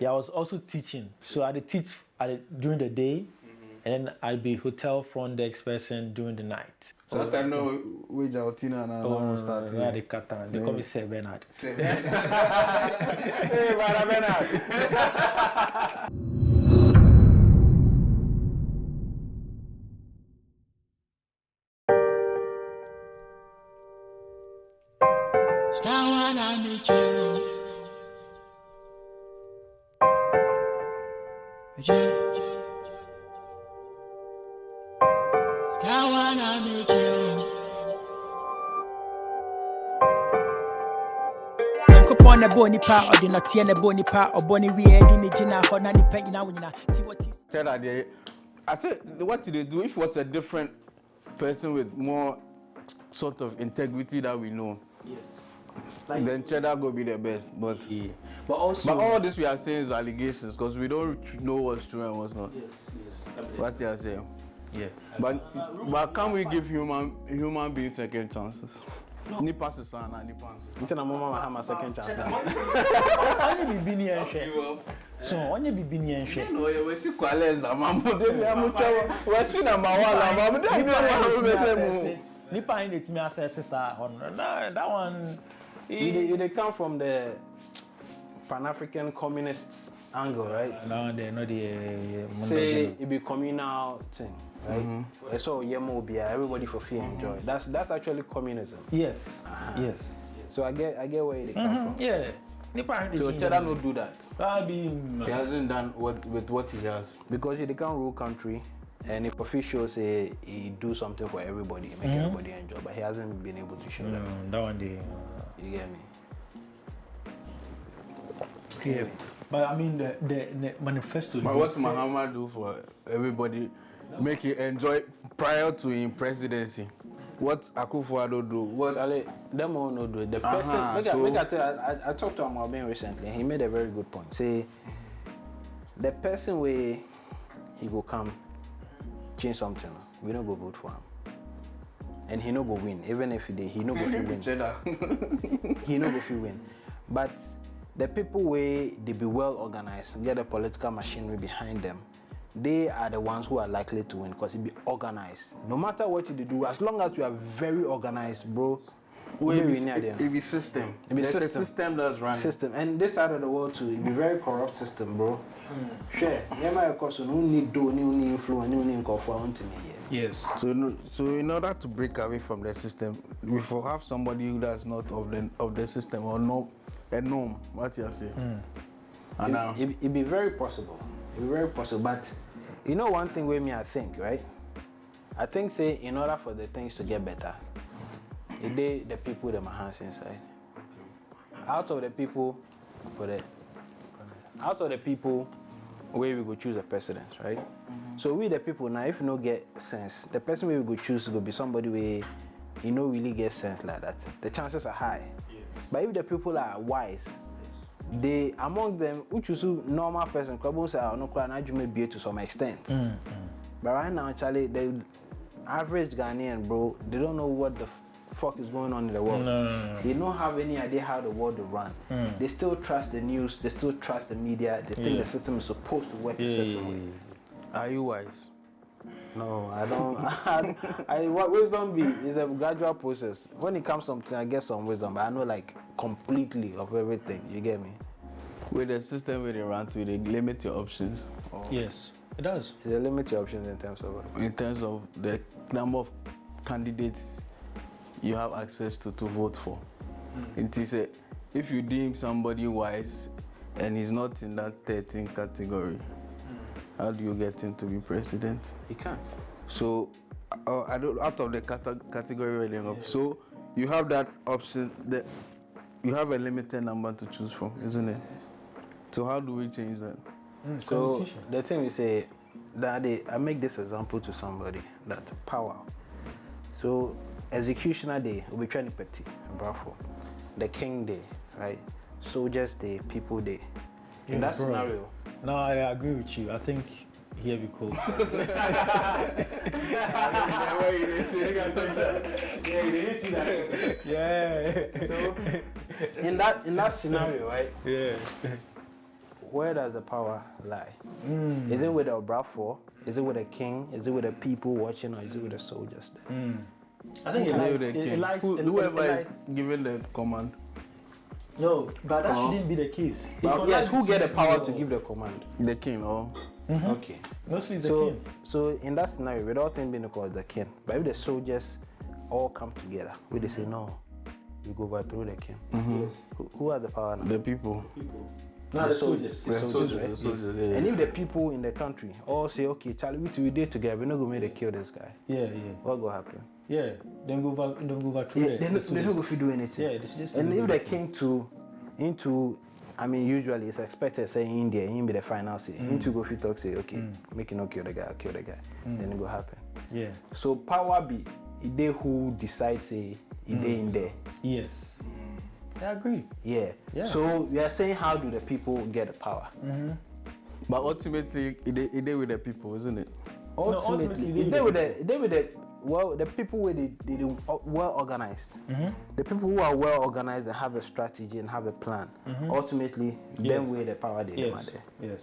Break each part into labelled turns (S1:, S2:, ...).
S1: Yeah, I was also teaching. So I did teach during the day, and then I'd be hotel front desk person during the night.
S2: So that time no wage out in and almost start.
S1: Yeah, they cut down. They call me Sir Bernard.
S2: Hey,
S1: Bernard.
S3: On a bony part or the not a bony part or bony we in the Gina or nanny penny now.
S2: I said, what did they do if it was a different person with more sort of integrity that we know?
S1: Yes.
S2: Like, then Cheddar go be the best, but
S1: but
S2: all this we are saying is allegations because we don't know what's true and what's not.
S1: Yes.
S2: What you are saying?
S1: Yeah.
S2: But can we give human beings second chances? Ni passes son and ni passes.
S4: Instead of mama have a second chance.
S1: Only be near share. So only be near share.
S2: No, we see quales amamo dey be amucho. We see number 1 amamo dey be one.
S1: Nipa in it me access that one.
S4: They come from the Pan-African communist angle, right?
S1: No, they know the
S4: say it be communal thing. Right? So everybody for free and enjoy. That's actually communism.
S1: Yes. Yes.
S4: So I get where they come from.
S1: Yeah.
S4: So Cheddar not do that.
S2: He hasn't done with what he has.
S4: Because they can't rule country and if officials say he do something for everybody, make everybody enjoy, but he hasn't been able to show that.
S1: That one day.
S4: You get me?
S1: Yeah. But I mean the manifesto.
S2: But what Muhammad do for everybody? Make you enjoy prior to his presidency. What Akufo-Addo do? What
S4: them all no do. The person. I talked to Amwabin recently. And he made a very good point. Say the person where he go come change something, we don't go vote for him, and he no go win. Even if he no go win. He no go win. But the people where they be well organized, get a political machinery behind them. They are the ones who are likely to win because it be organized. No matter what you do, as long as you are very organized, bro,
S2: it be system. There's a system that's running.
S4: System. And this side of the world too, it be very corrupt system, bro. Sure. Never cause no need do, no need influence, no need conform to me.
S1: Yes.
S2: So in order to break away from the system, we will have somebody who that's not of the system or no a norm. What you say? And
S4: it be very possible. It be very possible. But you know one thing with me, I think, right? I think say in order for the things to get better, the people with my hands inside. Out of the people where we go choose a president, right? So we the people now, if you no get sense, the person we go choose will be somebody where you know really get sense like that. The chances are high. Yes. But if the people are wise, they among them who choose normal person, say no be to some extent. But right now, actually, the average Ghanaian, bro, they don't know what the fuck is going on in the world.
S1: No.
S4: They don't have any idea how the world will run. They still trust the news. They still trust the media. They think the system is supposed to work a certain way.
S2: Are you wise?
S4: No, I don't. What wisdom be is a gradual process. When it comes to something, I get some wisdom, but I know like completely of everything. You get me?
S2: With the system where they run to, they limit your options.
S1: Yes, it does.
S4: They limit your options in terms of what?
S2: In terms of the number of candidates you have access to vote for. It is if you deem somebody wise and he's not in that 13th category, how do you get him to be president?
S4: He can't.
S2: So, out of the category rating up, so you have that option. That you have a limited number to choose from, isn't it? So how do we change that?
S4: So the thing we say, that I make this example to somebody that power. So executioner day, we trying to petty, bravo. The king day, right? Soldiers day, people day. In that scenario.
S1: No, I agree with you. I think here we go.
S4: Yeah. So in that scenario, right?
S1: Yeah.
S4: where does the power lie? Is it with the Obrafor? Is it with the king? Is it with the people watching, or is it with the soldiers?
S1: I think it lies.
S2: Whoever is giving the command.
S1: No, but that shouldn't be the case.
S4: But yes, who get the power to give the command?
S2: The king, or
S4: Okay.
S1: Mostly the king.
S4: So in that scenario, with all things being equal, the king. But if the soldiers all come together, we they say no, we go overthrow the king.
S1: Yes.
S4: Who has the power now?
S2: the people.
S1: No, the soldiers.
S2: The soldiers,
S4: right?
S2: the soldiers, yeah.
S4: And if the people in the country all say, okay, Charlie, we did together, we're not gonna make them kill this guy.
S1: Yeah.
S4: What will happen?
S1: Yeah. Then go overthrow
S4: They're not going to do anything.
S1: Yeah, they should just
S4: and
S1: do
S4: if they
S1: anything.
S4: came into, I mean, usually it's expected, say India, him be the final say. Him to go fit talk, say, okay, make it not kill the guy, Then it go happen.
S1: Yeah.
S4: So power be, they who decide, say, they in there.
S1: Yes. I agree.
S4: Yeah. So we are saying, how do the people get the power?
S2: But ultimately, it with the people, isn't it?
S4: Ultimately, they with the people where they well organized. The people who are well organized and have a strategy and have a plan. Ultimately, them where the power they are there.
S1: Yes.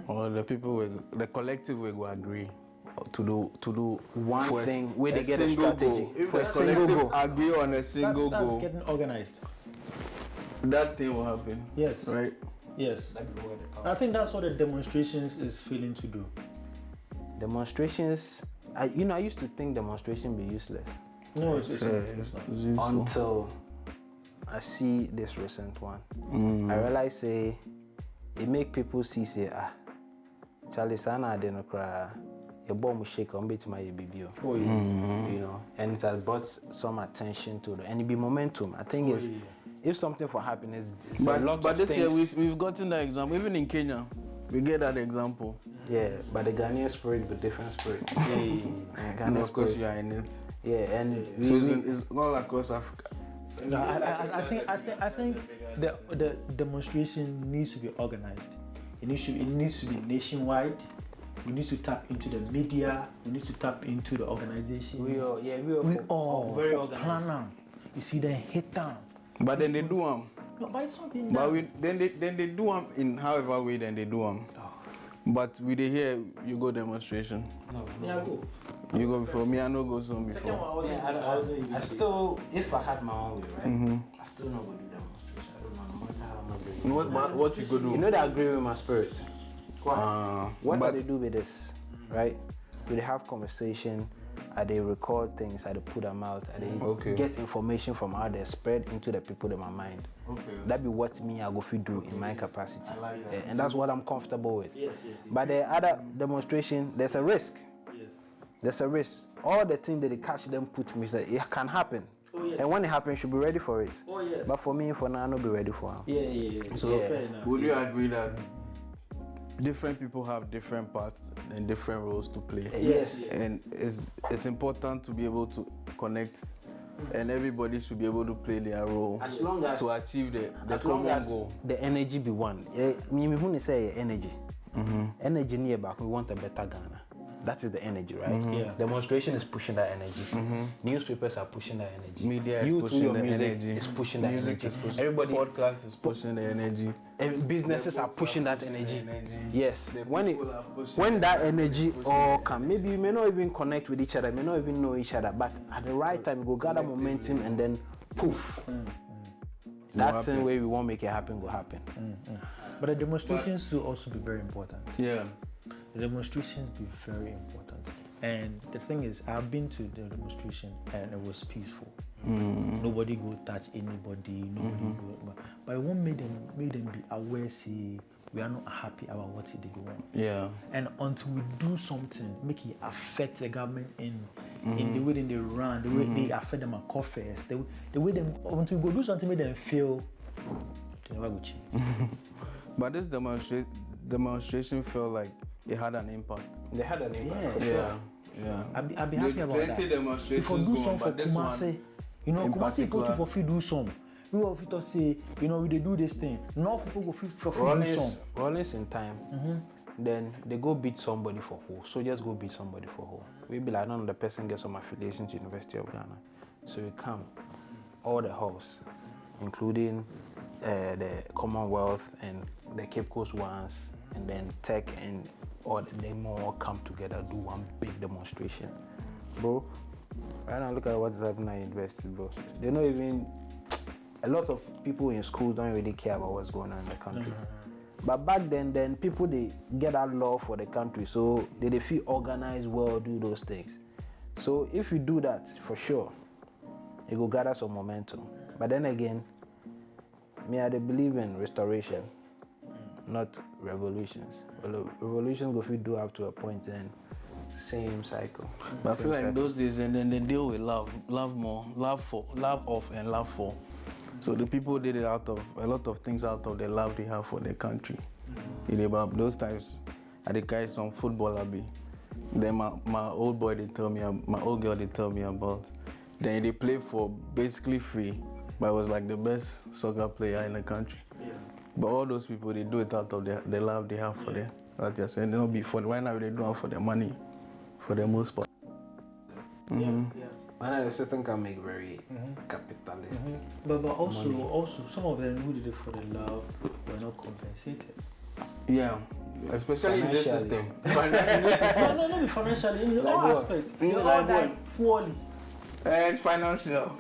S2: Or the people the collective will agree to do
S4: One thing where they get a
S2: single
S4: strategy.
S2: goal. If
S4: For
S2: the
S4: a single
S2: collective
S4: goal.
S2: agree on a single
S1: That's
S2: goal,
S1: getting organized.
S2: that thing will happen.
S1: Yes.
S2: Right?
S1: Yes. I think that's what the demonstrations is failing to do.
S4: Demonstrations, I used to think demonstration be useless
S1: No, it's not.
S4: until I see this recent one. I realize say it make people see say Charlie Sana didn't cry. Your bomb shake on bit my baby.
S1: Oh yeah.
S4: You know, and it has brought some attention to it, and it be momentum. I think it's if something for happiness, it's a lot
S2: But
S4: of
S2: this year
S4: things.
S2: we've gotten that example. Even in Kenya, we get that example.
S4: Yeah, but the Ghanaian spirit with different spirit.
S2: And
S4: Ghanaian
S2: of course,
S4: spirit.
S2: you are in it.
S4: Yeah, and
S2: So it's all across Africa.
S1: No, I think the demonstration needs to be organized. It needs to be nationwide. We need to tap into the media. We need to tap into the organization.
S4: we
S1: all
S4: very
S1: for
S4: organized.
S1: plan them. You see them hit them.
S2: But then they do them.
S1: No, but it's not being
S2: But
S1: done.
S2: then they do them in however way then they do them. But we dey hear you go demonstration.
S1: Yeah, go.
S2: You go before me, I no go some
S1: Second
S2: before.
S1: one, I wasn't
S4: I still, if I had my own way, right? I still not gonna do demonstration. I don't know, no matter how much.
S2: What you go do?
S4: You know that I agree with my spirit. What
S2: but
S4: do they do with this, right? Do they have conversation? Are they record things? Are they put them out? Are they get information from how they spread into the people in my mind? That be what me I go fit do in my capacity, and that's what I'm comfortable with.
S1: Yes.
S4: But the other demonstration, there's a risk.
S1: Yes.
S4: There's a risk. All the things that they catch them put me, say it can happen.
S1: Oh, yes.
S4: And when it happens, you should be ready for it.
S1: Oh, yes.
S4: But for me, for now, I not be ready for it.
S1: Yeah.
S2: So
S1: Fair enough.
S2: would you agree that different people have different parts and different roles to play?
S4: Yes.
S2: And it's important to be able to connect, and everybody should be able to play their role
S4: As long as
S2: to achieve the
S4: as long
S2: common
S4: as
S2: goal.
S4: the energy be one. Me who say energy. Energy near back. We want a better Ghana. That is the energy, right?
S1: Yeah.
S4: Demonstration is pushing that energy. Newspapers are pushing that energy.
S2: Media is
S4: You through
S2: pushing
S4: your
S2: the
S4: music
S2: energy.
S4: is pushing that
S2: Music
S4: energy.
S2: is pushing.
S4: Everybody,
S2: Podcast is pushing the energy.
S4: and businesses are pushing that energy. Yes.
S2: The
S4: When
S2: people are pushing
S4: when
S2: the
S4: that
S2: energy,
S4: energy all come, maybe you may not even connect with each other, may not even know each other, but at the right time, go gather momentum and then poof. That thing where we won't make it happen, go happen.
S1: But the demonstrations will also be very important.
S2: Yeah.
S1: The demonstrations be very important. And the thing is, I've been to the demonstration and it was peaceful. Nobody go touch anybody. Nobody go. But it won't make them be aware. See, we are not happy about what they want.
S2: Yeah.
S1: And until we do something, make it affect the government in the way they run, the way they affect them at coffers, the way them until we go do something, make them feel they never go change.
S2: But this demonstration felt like it had an impact.
S4: They had an impact.
S2: Yeah.
S1: I'd be happy about that.
S2: Plenty demonstrations
S1: If we do
S2: going,
S1: some for
S2: but this
S1: Kumasi,
S2: one,
S1: Kumasi go to
S2: particular-
S1: for free do some. We will fit say, we they do this thing. Enough people go for free do some.
S4: Rollins in time, then they go beat somebody for who. So just go beat somebody for who. We be like, none of the person gets some affiliation to University of Ghana. So we come, all the halls, including the Commonwealth and the Cape Coast ones, and then Tech and all them all come together, do one big demonstration, bro. Right now, look at what's happening at university, bro. They don't even. A lot of people in schools don't really care about what's going on in the country. But back then people they get that love for the country, so they feel organized well, do those things. So if you do that, for sure, it will gather some momentum. But then again, I believe in restoration, not revolutions. Well, revolutions go if you do up to a point, then same cycle.
S2: But I feel like those days, and then they deal with love more, love of and love for. So the people did it out of a lot of things out of the love they have for their country. About those times, I did carry some football hobby. Then my old boy my old girl they tell me about. Then they play for basically free, but I was like the best soccer player in the country. Yeah. But all those people they do it out of the love they have for them. That's just saying they don't be for right now they do it for their money, for the most part.
S4: Yeah. And the system can make very capitalistic.
S1: But also some of them who did it for the love were not compensated.
S2: Yeah, especially in this system.
S1: No, not financially. In all aspects, they all died poorly.
S2: It's financial.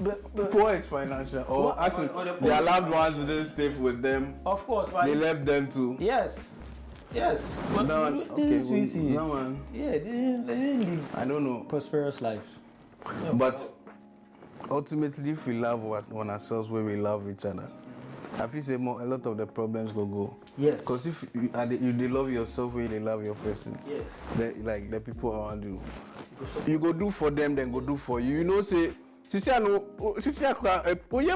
S2: Poor is financial. Or their loved ones didn't stay with them.
S1: Of course, but
S2: they left them too.
S1: Yes. But
S2: no, one.
S1: Yeah, they didn't live.
S2: I don't know.
S1: Prosperous lives. Yeah,
S2: but ultimately, if we love one ourselves, where we love each other, I feel say a lot of the problems will go.
S1: Yes.
S2: Because if you love yourself, where they love your person.
S1: Yes.
S2: The people around you. You go do for them, then go do for you. You know, say,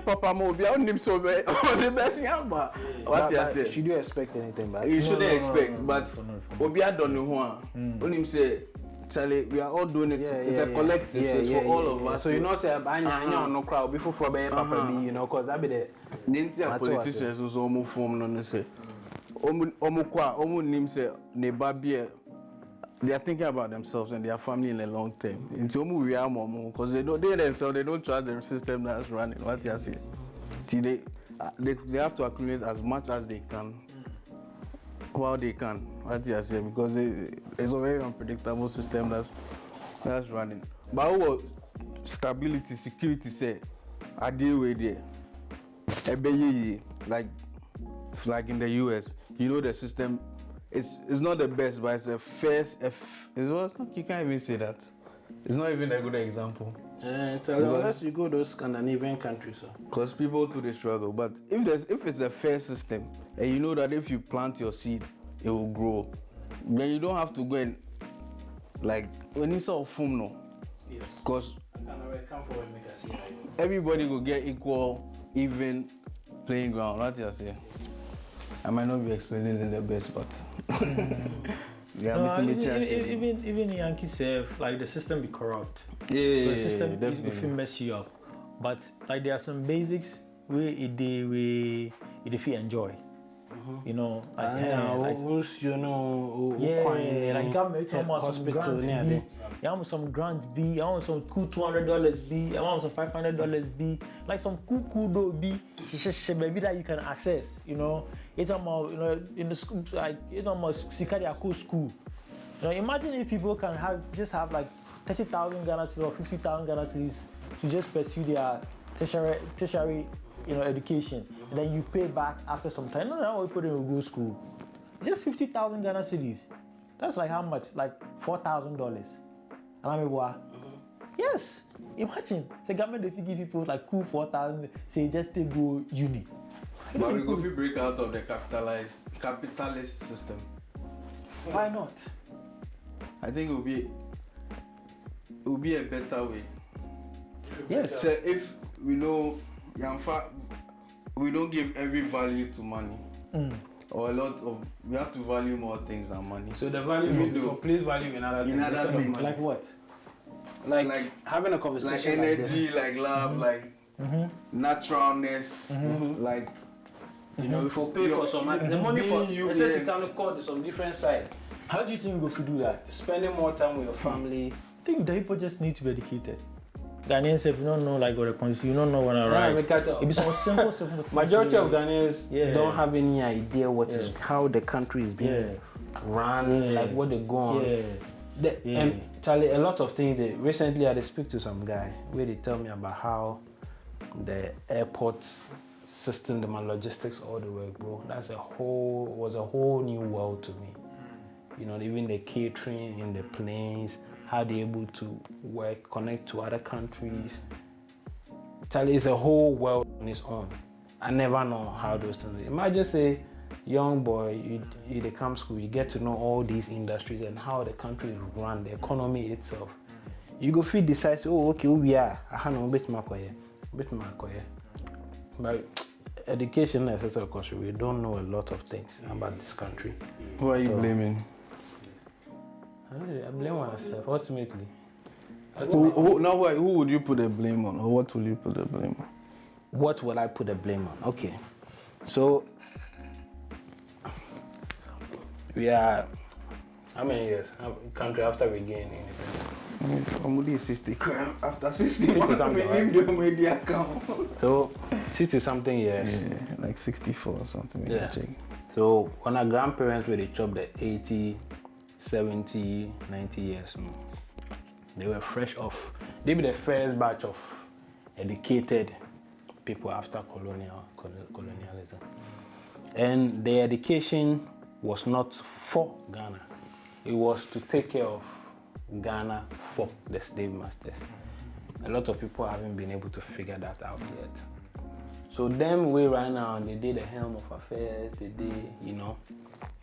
S2: papa mo be on him so bad. The best yamba. What you say?
S4: Should you expect anything back?
S2: You shouldn't expect, but Obia don't know one. On him say, Charlie, we are all doing it. It's a collective. So it's for all of us.
S4: So you know, say, I no crowd before for papa be, you know, because that be the.
S2: Nintia politicians also almost form on the say. Omu nim say ne babie. They are thinking about themselves and their family in the long term. Into we are more because they themselves they don't trust the system that's running. What you say? They have to accumulate as much as they can while they can. What you say? Because it's a very unpredictable system that's running. But what stability, security say I deal with it. Like in the US, you know the system. It's not the best, but it's a first. You can't even say that. It's not even a good example.
S4: Unless you go to those Scandinavian countries,
S2: because people too they struggle. But if it's a fair system, and you know that if you plant your seed, it will grow, then you don't have to go and like when you saw FUM no.
S4: Yes.
S2: Because everybody will get equal, even playing ground. What you say? I might not be explaining it the best, but
S1: even Yankee say like the system be corrupt. The system if it mess you up, but like there are some basics where it feel enjoy. You know, like like government hospital, I want some grants be, I want some cool $200 be, I want some $500 be, like some cool though be, maybe that you can access. You know, it's about in the school like it's almost Sikari cool school. You know, imagine if people can have like 30,000 Ghana cedis or 50,000 Ghana cedis to just pursue their tertiary education, and then you pay back after some time. No, we put in a good school. Just 50,000 Ghana cedis. That's like how much? Like $4,000. Yes. Imagine the government if you give people like cool 4,000, say just to go uni.
S2: But we go break out of the capitalist system.
S1: Why not?
S2: I think it will be a better way.
S1: Yes.
S2: So if we know, we don't give every value to money, or we have to value more things than money.
S4: So the value for place value in other things.
S1: Like what?
S4: Like having a conversation,
S2: like energy, like love, like naturalness, like
S4: if you pay for some the money for you can call some different side.
S1: How do you think we go to do that?
S4: Spending more time with your family.
S1: I think the people just need to be educated. Ghanaians, if you don't know like what the constitution, you don't know what I write. It be some simple things.
S4: Majority of Ghanaians don't have any idea what is how the country is being run, like what they go on. And Charlie, a lot of things. Recently, I speak to some guy where they tell me about how the airport system, the logistics, all the work, bro. Was a whole new world to me. You know, even the catering in the planes, how they able to work, connect to other countries. Charlie, it's a whole world on its own. I never know how those things. Imagine say, young boy, you come school, you get to know all these industries and how the country is run, the economy itself. You go feel decide, oh, okay, we are. I have no bit my career. But education is also because we don't know a lot of things about this country.
S2: Who are you blaming?
S4: I blame myself, ultimately.
S2: Who would you put the blame on, or what will you put the blame on?
S4: What will I put the blame on? Okay. So, we are, how many years? Country after we gain independence?
S2: I'm only 60 after 60.
S4: Right? So, 60 something years.
S2: Yeah, like 64 or something.
S4: Yeah. So, when our grandparents were they chopped the 80, 70, 90 years, they were fresh off. They be the first batch of educated people after colonialism. And their education was not for Ghana. It was to take care of Ghana for the slave masters. A lot of people haven't been able to figure that out yet. So them way right now, they did the helm of affairs, they did, you know.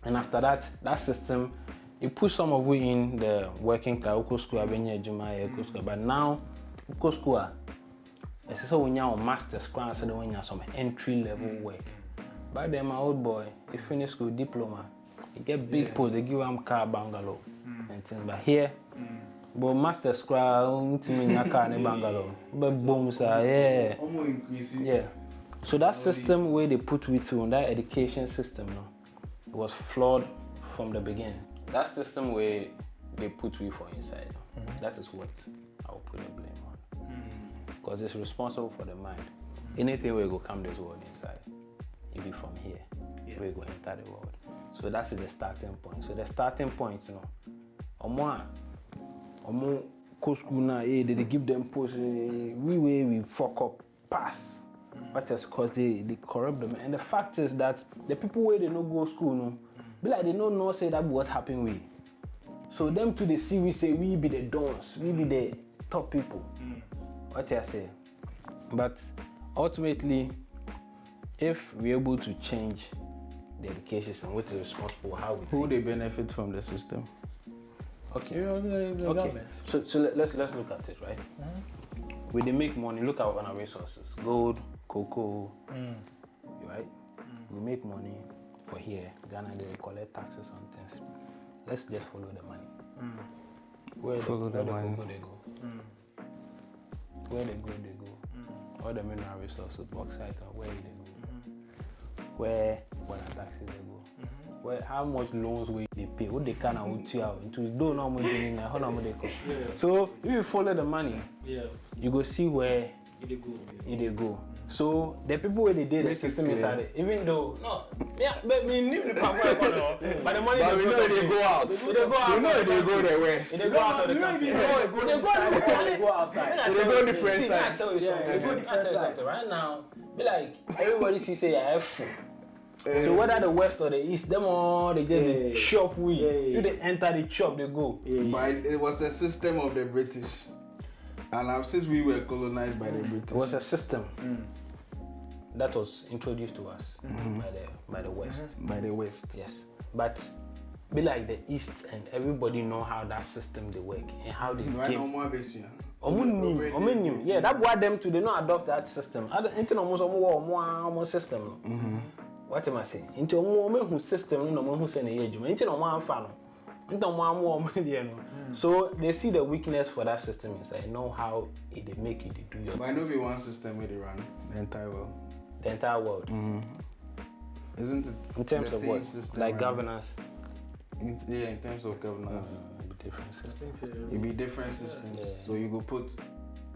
S4: And after that, that system, it put some of we in the working class, but now, school, it's so when you're master's class, so when you're some entry level work. By then, my old boy, he finished school diploma, he get big post, they give him car bungalow and things. But here, but master's class, car bungalow, but boom, sir, yeah. So that system where they put we through, that education system, no, it was flawed from the beginning. That system where they put we for inside, that is what I will put the blame on. Because it's responsible for the mind. Anything where go come this world inside, it be from here, where go enter the world. So that's the starting point. So the starting point, you know, omo go school now, they give them post, we fuck up, pass. But just because they corrupt them. And the fact is that the people where they no go school, no, be like they no say that what happened with. So them too they see we say we be the dons, we be the top people. What I say. But ultimately, if we're able to change the education system, which is responsible how we
S2: who they benefit from the system.
S4: Okay. Okay. So let's look at it, right? When they make money, look at our resources. Gold, cocoa, right? We make money for here. Ghana, they collect taxes on things. Let's just follow the money. Where the cocoa they go. Where they go. All the mineral resources, bauxite, where they go. Where the taxes they go. Where how much loans will they pay? What they can and what you have into do no more doing how much they cost. So if you follow the money, you go see where it go. So the people where they did the system inside it, even though but we need the power, but the money but we know they go out. They go out. We know they go the west. They go out of the country. They go outside. They go different sides. They go different sides. Right now, be like everybody say I have food. So whether the west or the east, them all they just shop we. You they enter the shop, they go.
S2: But it was a system of the British. And since we were colonized by the British.
S4: It was a system that was introduced to us by the West.
S2: By the West.
S4: Yes. But be like the East and everybody know how that system they work and how they came. Yeah, that why them to they not adopt that system. Anything almost system. What am I saying? Into a system, no one who send a age. Into no one fan. Into one So they see the weakness for that system inside. Know how they make it do your.
S2: But I know we one system where they run the entire world.
S4: The entire world.
S2: Isn't it?
S4: In terms
S2: the
S4: of
S2: same
S4: what?
S2: system
S4: Like governance.
S2: In terms of governance.
S4: Different systems.
S2: It be different systems. So you go put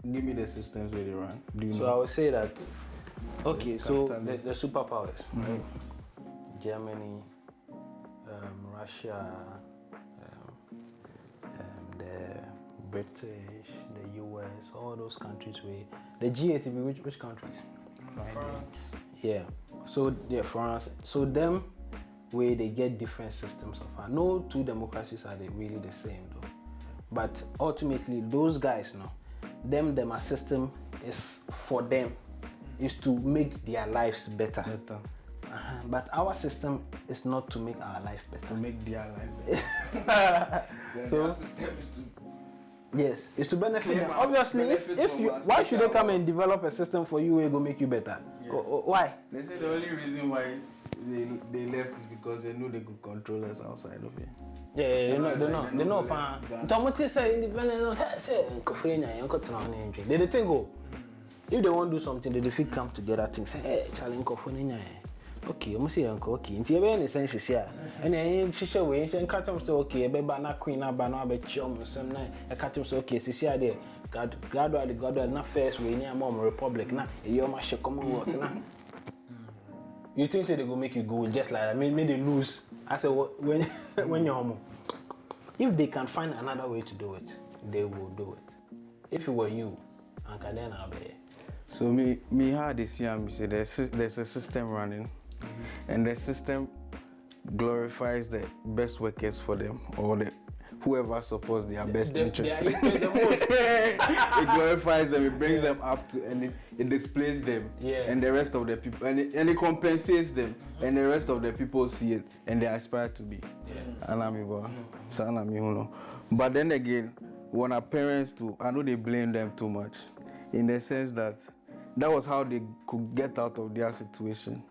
S2: give me the systems where they run. Do you
S4: So
S2: know?
S4: I would say that, okay, so
S2: Capitalism.
S4: the superpowers, right? Germany, Russia, the British, the US, all those countries where the G8 will be which countries?
S2: France.
S4: Yeah. So yeah, France. So them where they get different systems of no two democracies are they really the same though. But ultimately those guys now, them a system is for them is to make their lives better. But our system is not to make our life better.
S2: To make their life better.
S4: So
S2: their system is to
S4: yes, it's to benefit
S2: Claim
S4: them.
S2: our
S4: Obviously,
S2: benefit
S4: if
S2: from
S4: you
S2: us,
S4: why
S2: take
S4: should they come
S2: our-
S4: and develop a system for you where it will make you better? Why?
S2: They say the only reason why they left is because they knew they could control us outside of it.
S4: Yeah, they know.
S2: Ghana.
S4: Tomati say independence. Say Kofrenya, Yanko Tana, they think go. If they want to do something, they fit come together. Think say, hey, challenge Kofrenya. Okay, I'm say Yanko. Okay, in the any sense here, and then she show we say catch them say okay, be na queen na ba na be chum some na. I catch them say okay, see there. Gradually, not first we near mom republic na. You ma share commonwealth na. You think say they go make you go just like that? Maybe they lose. I said when you're home. If they can find another way to do it, they will do it. If it were you, and then I'll be.
S2: So me how they see me say there's a system running, and the system glorifies the best workers for them or the whoever supports their best interest.
S4: The most.
S2: It glorifies them, it brings them up to, and it displays them, and the rest of the people, and it compensates them, and the rest of the people see it, and they aspire to be. But then again, when our parents too, I know they blame them too much, in the sense that was how they could get out of their situation.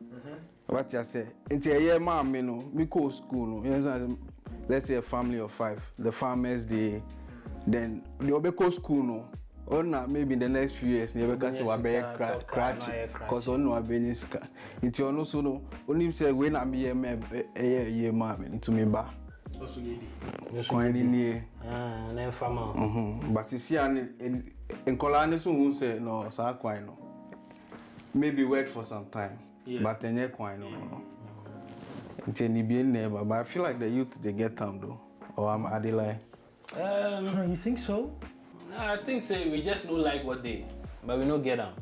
S2: What you say? Until a year, mom, you know, we go school, you know, let's say a family of 5, the farmers, then they go school, no. Or not, maybe in the next few years, they will say we be crash, cause on no be niska. It you know so no. Only say when I be a year, mom, into me ba.
S1: Also, lady.
S2: Quite near.
S4: Then farmer.
S2: But you see, in Colani soon say no, sa quite no. Maybe wait for some time, but then you quite no. Until you be neighbor, but I feel like the youth they get time though. Or are they like?
S1: You think so?
S4: I think say we just don't like what they, but we don't get them.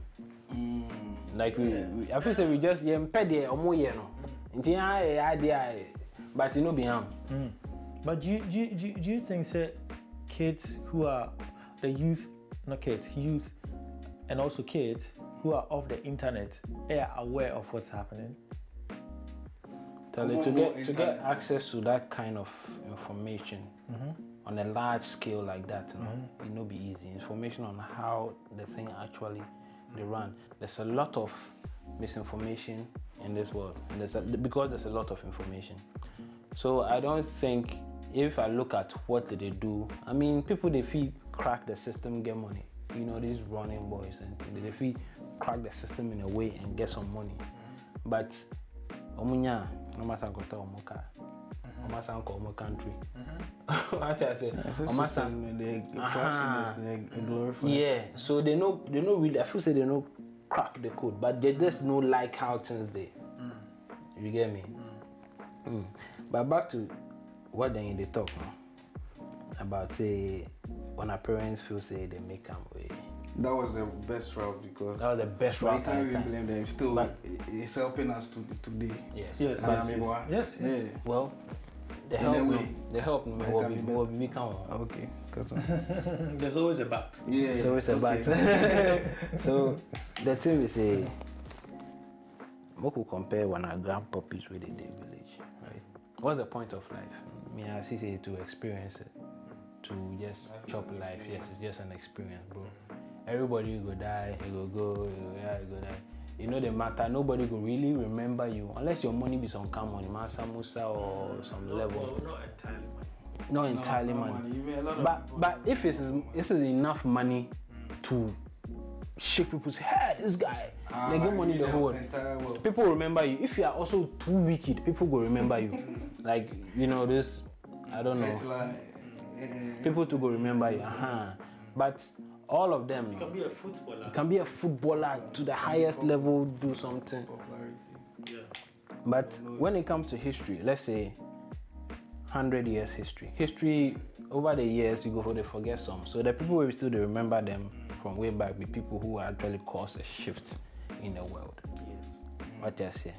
S4: Like we I feel say we just pay the omo ye no. Until idea, but you know be ham.
S1: But do you think say kids who are the youth, not kids, youth, and also kids who are off the internet are aware of what's happening?
S4: To get access to that kind of information on a large scale like that, it no be easy. Information on how the thing actually they run. There's a lot of misinformation in this world, and because there's a lot of information. So I don't think, if I look at what they do, I mean, people they feel crack the system, get money. You know, these running boys and things, they feel crack the system in a way and get some money. But omunya, no matter what omuka, no matter what country. What I say,
S2: They flashiness, they glorify.
S4: yeah. So they know really. I feel say they know crack the code, but they just know like how things they. You get me? But back to what they talk now about say when our parents feel say they make them way.
S2: That was the best route because
S4: That was the best
S2: I
S4: route at
S2: can't
S4: the
S2: really
S4: time.
S2: blame them. Still,
S4: But-
S2: it's helping us today.
S4: Yes.
S1: Yes.
S2: Yes.
S1: Yes.
S4: Well, the
S2: In
S4: help
S2: a
S4: no.
S2: way.
S4: The help no.
S2: It
S4: What
S2: can
S4: we
S2: be
S4: what we become.
S2: Okay.
S1: There's always a but.
S2: Yeah.
S4: So it's a
S2: okay.
S4: bat. So the thing is say, we could compare when our grandpuppies with the village, right? What's the point of life? I mean, I see say to experience it, to just chop life. Yes, it's just an experience, bro. Everybody go die, you go die. You know the matter. Nobody go really remember you unless your money be some kind money, Mansa Musa or some level.
S1: Not entirely.
S4: Not entirely money.
S2: Even a lot of
S4: But if this is enough money to shake people's head, this guy, they get money the whole world.
S2: entire world.
S4: People remember you. If you are also too wicked, people will remember you. Like, you know, this, I don't know.
S2: It's like
S4: People to go remember you. But All of them.
S1: You can be a footballer.
S4: You can be a footballer to the highest level, do something.
S1: Yeah.
S4: But when it comes to history, let's say 100 years history over the years, you go for they forget some. So the people will still remember them from way back, the people who actually caused a shift in the world.
S1: Yes.
S4: What I say.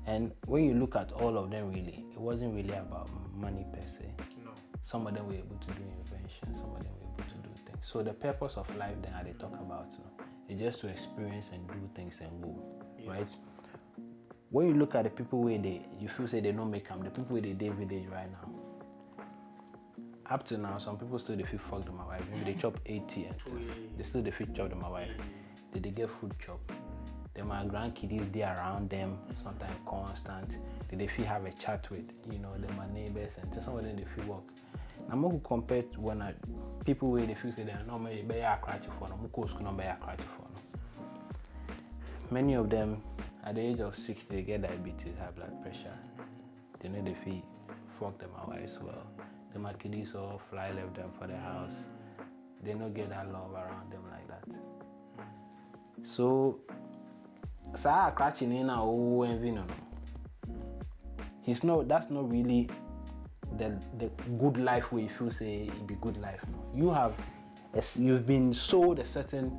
S4: And when you look at all of them, really, it wasn't really about money per se.
S1: No.
S4: Some of them were able to do inventions, some of them were able to do things. So the purpose of life then they talk about is just to experience and do things and go, right? When you look at the people where you feel say they don't make them, the people where they village right now. Up to now, some people still they feel fuck them wife. Maybe they chop 80 and they still they feel chop them wife. Did they get food chop? Then my grandkids they around them, sometimes constant. Did they feel have a chat with, them my neighbors and some of them they feel work. I'm not compare to when people where they feel say they are not maybe be a crash for them, not be a crash for them. Many of them at the age of 60 they get diabetes, high blood pressure. They know they feel fuck them away as well. The kids all fly left them for the house. They don't get that love around them like that. So crashing in our envy no. That's not really the good life where you feel say it be good life. You've been sold a certain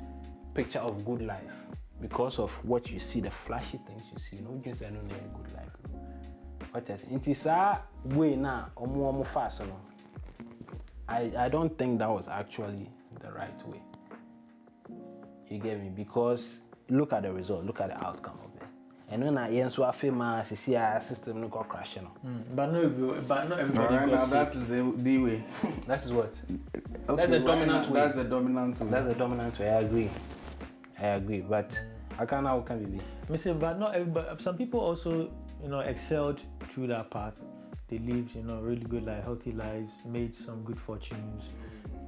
S4: picture of good life because of what you see, the flashy things you see. No just I don't know a good life. What else? It is way now fast. I don't think that was actually the right way. You get me? Because look at the result, look at the outcome of it. And when I answer famous, you see our system no got crashing.
S1: But not everybody.
S2: Right now, that is the way.
S4: That is what?
S2: Okay,
S4: That's the dominant way.
S2: That's the dominant way.
S4: That's the dominant way. I agree. But I can't how can we be?
S1: But not everybody. Some people also, excelled through that path. They lived, really good life, healthy lives, made some good fortunes,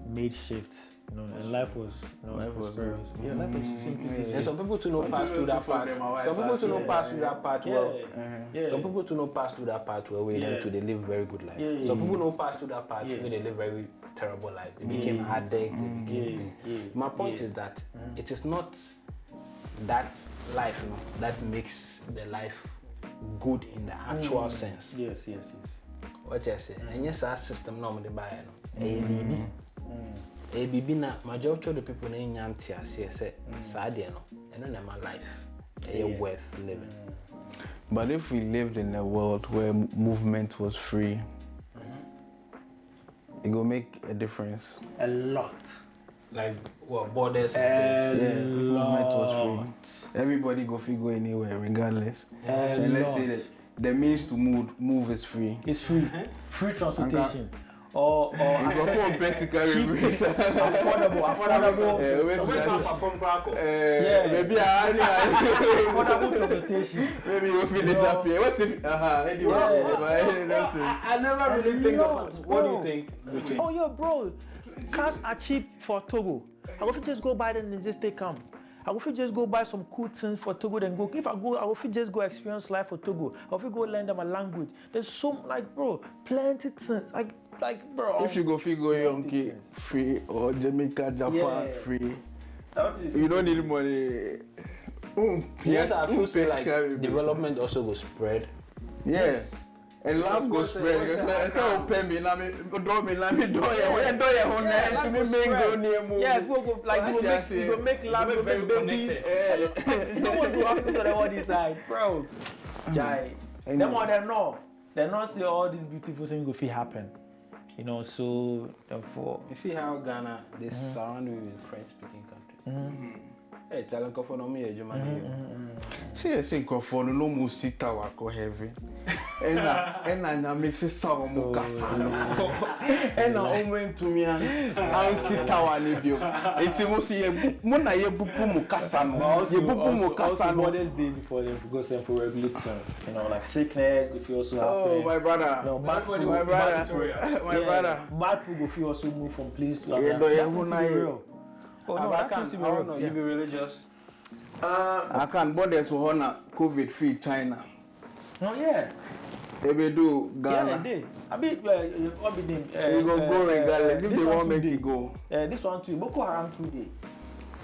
S1: made shifts, and life was,
S2: life was
S1: prosperous. Yeah, life was simply.
S4: And some people to know pass through that part. Some people to know pass through that part well. Some people to know pass through that part where they live very good life. Some people know pass through that part where they live very terrible life. They became addicts. My point is that it is not that life, that makes the life good in the actual sense.
S1: Yes.
S4: What I say, and yes, our system normally buy ABB na majority of the people in Yamtia say sad and then my life worth living.
S2: But if we lived in a world where movement was free, it will make a difference.
S1: A lot.
S4: Like what borders?
S2: If movement was free, everybody go anywhere regardless. And let's say that the means to move is free.
S1: It's free. Free transportation. Or
S2: affordable. Maybe
S1: affordable transportation.
S2: Maybe you feel disappear. What if?
S4: I never really think of it. What do you think?
S1: Oh, yo, bro, cars are cheap for Togo. I will just go buy them and just take them. I will just go buy some cool things for Togo then go. If I go, I will just go experience life for Togo. I will go learn them a language. There's so bro, plenty things. Like bro.
S2: If you go Yonki free or Jamaica, Japan free, you don't need money.
S4: Yes, I feel like development also will spread.
S2: Yes. And love goes spread. Because I open me, let me do
S1: you make love very babies. No one will happen to the other side, bro. Jai. Them one they not see all these beautiful things go fit happen. So therefore.
S4: You see how Ghana they surround with French-speaking countries. Hey, challenge for no me,
S2: See, I say for no more sit tower go heavy. And I mix it some more casano. And I went to me and sit tower libyo. It's almost a mona ye bupu mu casano.
S1: Also, Mother's Day before them go send for regular things. Like sickness, if you also have.
S2: Oh, my brother.
S1: No,
S2: my brother.
S1: Bad people if you also move from place to
S2: another.
S4: Oh, no, I don't know. You be religious.
S2: I can't borders for honor COVID free China.
S1: Oh yeah.
S2: Ebedu,
S1: Yeah,
S2: Ghana.
S1: they did. I mean, what be name?
S2: You go regardless if
S1: this
S2: they
S1: one
S2: want
S1: too
S2: make
S1: dey.
S2: you go.
S1: This one too. Boko Haram too dey.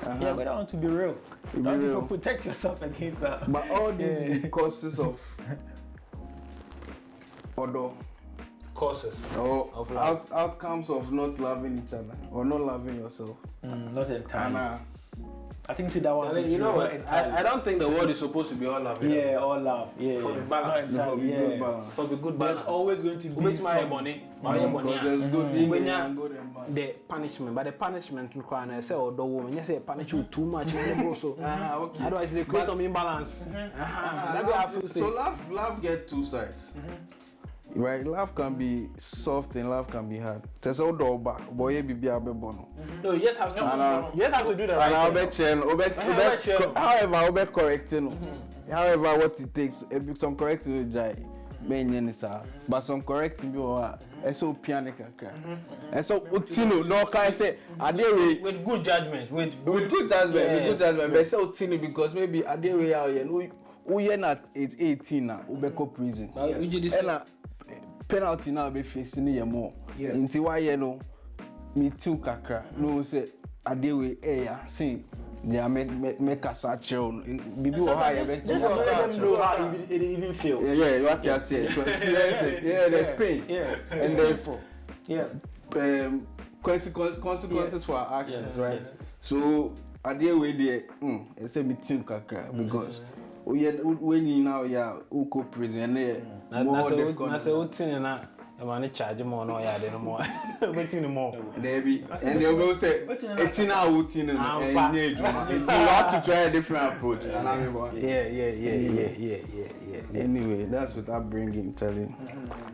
S2: Uh-huh.
S1: Yeah, but I want to be real.
S2: Be
S1: Don't
S2: real.
S1: you protect yourself against that.
S2: But all these be causes of other
S4: Causes.
S2: or
S4: Of love.
S2: outcomes of not loving each other or not loving yourself.
S1: Not entirely.
S2: And
S1: I think see that one.
S4: Charlie, you know
S1: not
S4: what?
S1: entirely.
S4: I don't think the world is supposed to be all love.
S1: Yeah, all love. Yeah,
S4: For
S1: yeah.
S4: the balance.
S1: Not
S2: for
S1: entirely,
S2: be good
S1: yeah.
S2: balance.
S4: For the good
S1: There's
S4: balance.
S1: always going to be
S4: Which my
S1: some.
S4: money?
S2: because there's good in
S4: When
S2: there
S4: ya-
S2: and good and bad.
S4: The punishment, but the punishment require I say or the woman, you say punish you too much, so
S2: Okay.
S4: otherwise they create
S2: But-
S4: some imbalance. That I have to say.
S2: So love get two sides. Right, love can be soft and love can be hard. There's all the boy be a bono.
S4: No, you just have to.
S2: And,
S4: you just have to do the
S2: And I'll
S4: right
S2: bet
S4: thing.
S2: however, I'll be correcting. However, what it takes, some correcting with Jai, but some correcting you are so piano kakra. And so Utino, no can say, I dare
S4: With good judgment, with
S2: with good judgment,
S4: Yeah.
S2: with good judgment. But so Utino because maybe I dare we are here. We are not age 18 now, we go prison.
S4: We did this.
S2: And penalty now be facing here more.
S1: Yes.
S2: Until why you know me too kakra. No say I dare we see. Yeah, make a search on. Bibi or higher.
S1: Just to let them know how it even feels.
S2: Yeah, what you say. To experience it. Yeah, there's pain.
S1: Yeah.
S2: And there's
S1: Yeah.
S2: consequences for our actions,
S1: Yeah,
S2: right?
S1: yes.
S2: So at the end we there, it's a bit team kakra because when you now uko prison and more difficult.
S4: Na say utin na e ma ne charge more no ya de no more. Wetin more.
S2: There be and they will say it's in our routine and you have to try a different approach.
S4: Yeah.
S2: Anyway, that's with upbringing telling.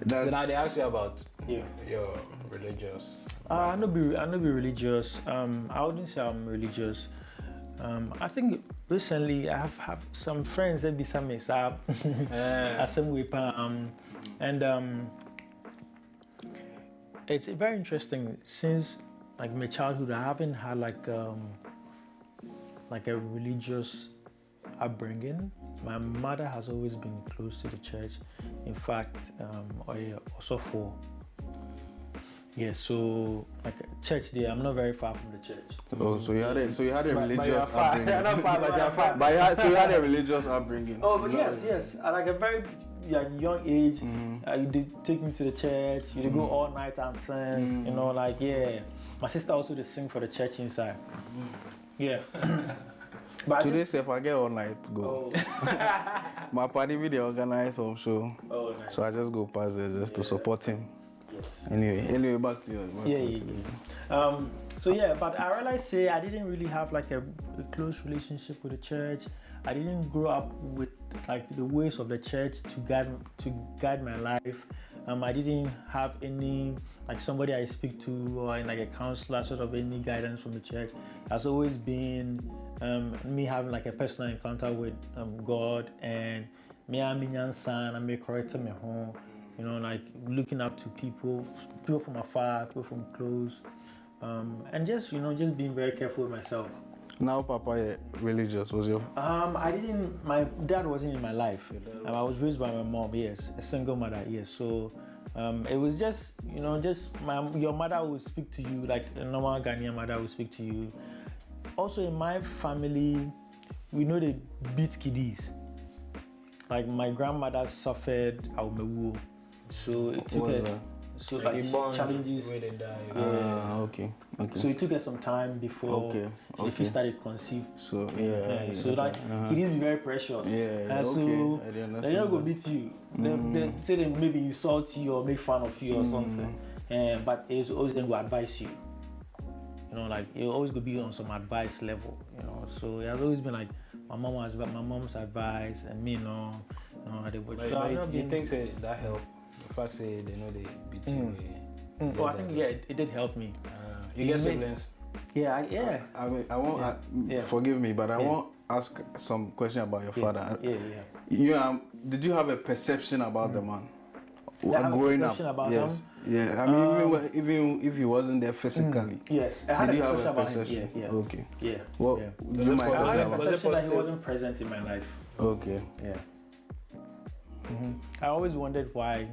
S4: So now they ask you about
S1: Yeah.
S4: your religious.
S1: I no be religious. I wouldn't say I'm religious. I think recently I have some friends that be some mess up. Some way and it's very interesting since like my childhood I haven't had like a religious upbringing. My mother has always been close to the church. In fact, also for so like church there, I'm not very far from the church.
S2: Oh, so you had a religious
S4: You're not far, but you're far.
S2: so you had a religious upbringing.
S1: Oh, but yes. At like a very young age, you did take me to the church. You did go all night anthems. You know, like My sister also did sing for the church inside. Yeah. But
S2: Today, if I get all night to go. My party video organize some show.
S1: Oh, nice.
S2: So I just go past there just to support him.
S1: Yes.
S2: Anyway, back to you.
S1: But I realized I didn't really have like a close relationship with the church. I didn't grow up with like the ways of the church to guide my life. I didn't have any like somebody I speak to or like a counselor, sort of any guidance from the church. It has always been me having like a personal encounter with God and me and son and me correcting my home. You know, like looking up to people from afar, people from close, and just being very careful with myself.
S2: Now, Papa, religious was your?
S1: I didn't. My dad wasn't in my life. I was raised by my mom. Yes, a single mother. Yes, so it was just your mother would speak to you like a normal Ghanaian mother would speak to you. Also, in my family, we know they beat kiddies. Like my grandmother suffered awumewu. So it took her. So like challenges.
S4: Where they die.
S2: Okay.
S1: So it took her some time before she started conceive.
S2: So
S1: So like it is very precious. And so they're not gonna beat you. They say they maybe insult you or make fun of you or something. But it's always going to advise you. You know, like it always gonna be on some advice level. You know, so it has always been like my mom's advice and me,
S4: You think that helped? The fact say they know they beat you.
S1: Well, I think it did help me.
S4: You get siblings?
S1: Yeah.
S2: I mean, I won't. Forgive me, but I won't ask some question about your father.
S1: Yeah.
S2: Did you have a perception about the man?
S1: Growing up, about him?
S2: Yeah. I mean, even if he wasn't there physically.
S1: Yes. I had
S2: did
S1: a
S2: you have
S1: perception
S2: a
S1: about
S2: perception?
S1: him. Yeah.
S2: Okay.
S1: Yeah.
S2: Well,
S1: I had a perception that he wasn't present in my life.
S2: Okay.
S1: Yeah. I always wondered why,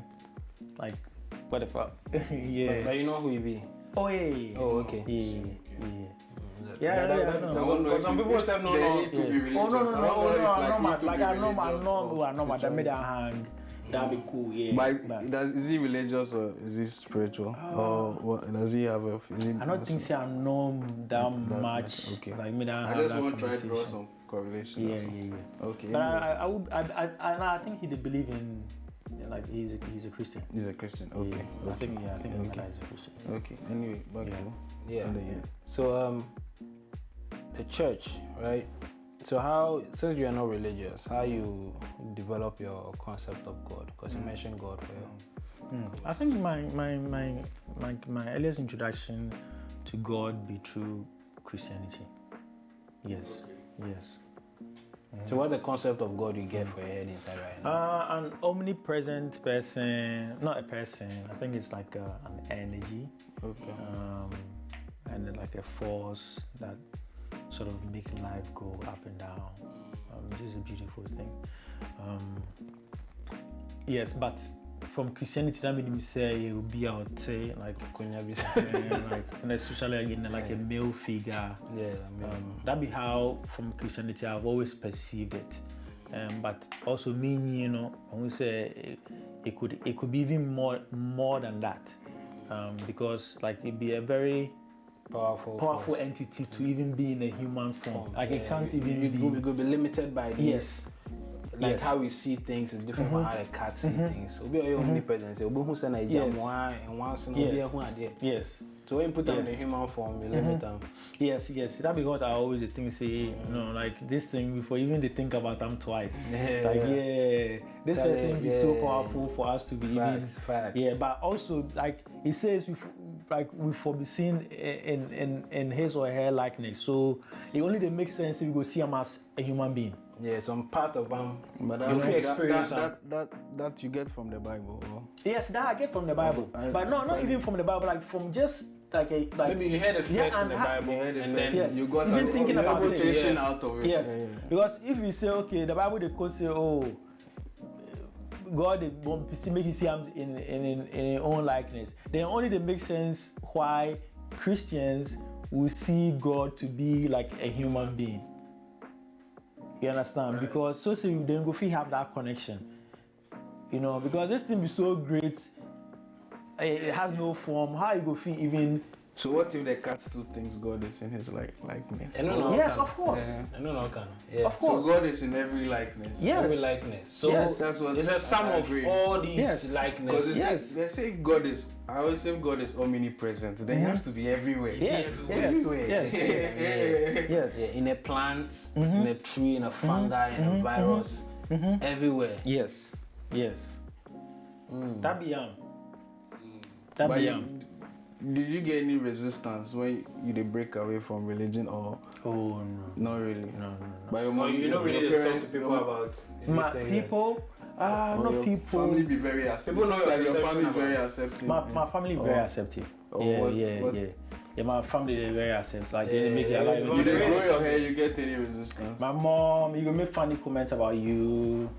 S1: like, what the fuck? Yeah.
S4: But you know who he be?
S1: Oh yeah.
S4: Oh, okay.
S1: Yeah.
S2: I don't know
S4: Because
S2: if
S4: some
S2: you-
S4: people
S2: if
S4: say no,
S2: they
S4: no.
S2: need to be religious.
S1: Oh no,
S2: I don't know if,
S1: I know,
S2: need to
S1: like
S2: be
S1: I know,
S2: religious or
S1: that made a hang. That'd be cool, yeah.
S2: But is he religious or is he spiritual? Or what does he have a? Is he
S1: I don't think I know that much.
S2: Okay.
S1: Like me,
S2: I just want to try to draw some correlation.
S1: Yeah.
S2: Okay.
S1: But I think he did believe in, like he's a Christian.
S2: He's a Christian. Okay.
S1: Yeah. I think my dad is a Christian.
S2: Okay. Anyway, back to
S4: Yeah.
S2: yeah.
S4: So the church, right? So how, since you are not religious, how you develop your concept of God? Because you mentioned God for your.
S1: I think my earliest introduction to God be through Christianity. Yes.
S4: So what's the concept of God you get for your head inside right now?
S1: An omnipresent person, not a person. I think it's like an energy.
S2: Okay.
S1: And then like a force that sort of make life go up and down, which is a beautiful thing. Yes, but from Christianity, that means say it will be out say like like, and especially again like a male figure.
S4: Yeah.
S1: That be how from Christianity I've always perceived it. But also meaning, you know, when we say it could be even more than that, because like it'd be a very powerful entity to even be in a human form. Like it can't even be.
S4: We could be limited by this.
S1: Yes.
S4: Like how we see things is different from how the cat see things. Obi oyo omnipresent. Obi who say na ija mo and once na obi who ade.
S1: Yes.
S4: So when you put them in the human form, you limit them.
S1: Yes. That be what I always think say, you know, like this thing before even they think about them twice. Like this person be so powerful for us to be
S4: Facts.
S1: Yeah, but also like it says we for be seen in his or her likeness. So it only they make sense if you go see him as a human being.
S4: Yeah, some part of them.
S2: But that you get from the Bible. Or?
S1: Yes, that I get from the Bible. But not even from the Bible, like from just like
S4: maybe you heard the first in the Bible and then
S2: you got
S1: even thinking about it.
S2: out of it.
S1: Yes. Because if we say okay, the Bible they could say, oh, God they make you see him in his own likeness. Then only they make sense why Christians will see God to be like a human being. You understand? Right. Because so say you then go feel have that connection. You know, because this thing is so great, it has no form. How you go feel even?
S2: So what if the cat still thinks God is in his likeness?
S1: Yes, of course. Of course.
S2: So God is in every likeness.
S1: Yes.
S4: Every likeness. So
S2: that's what
S4: it's a sum of all these likenesses.
S2: Because they say God is. I always say God is omnipresent. Then he has to be everywhere.
S1: Everywhere. Yes.
S4: Yeah, in a plant, in a tree, in a fungi, in a virus, everywhere.
S1: Yes. That be young.
S2: Did you get any resistance when you did break away from religion or?
S1: Oh no.
S2: Not really.
S1: No.
S2: But your mom,
S4: you don't really talk to people about
S1: my people. No people.
S2: Family be very accepting.
S4: People know
S2: like your
S4: your
S2: family is very accepting.
S1: My family very accepting. Yeah, my family is very accepting. Like they make it alive.
S2: You they grow your hair, you get any resistance?
S1: My mom, you go make funny comments about you.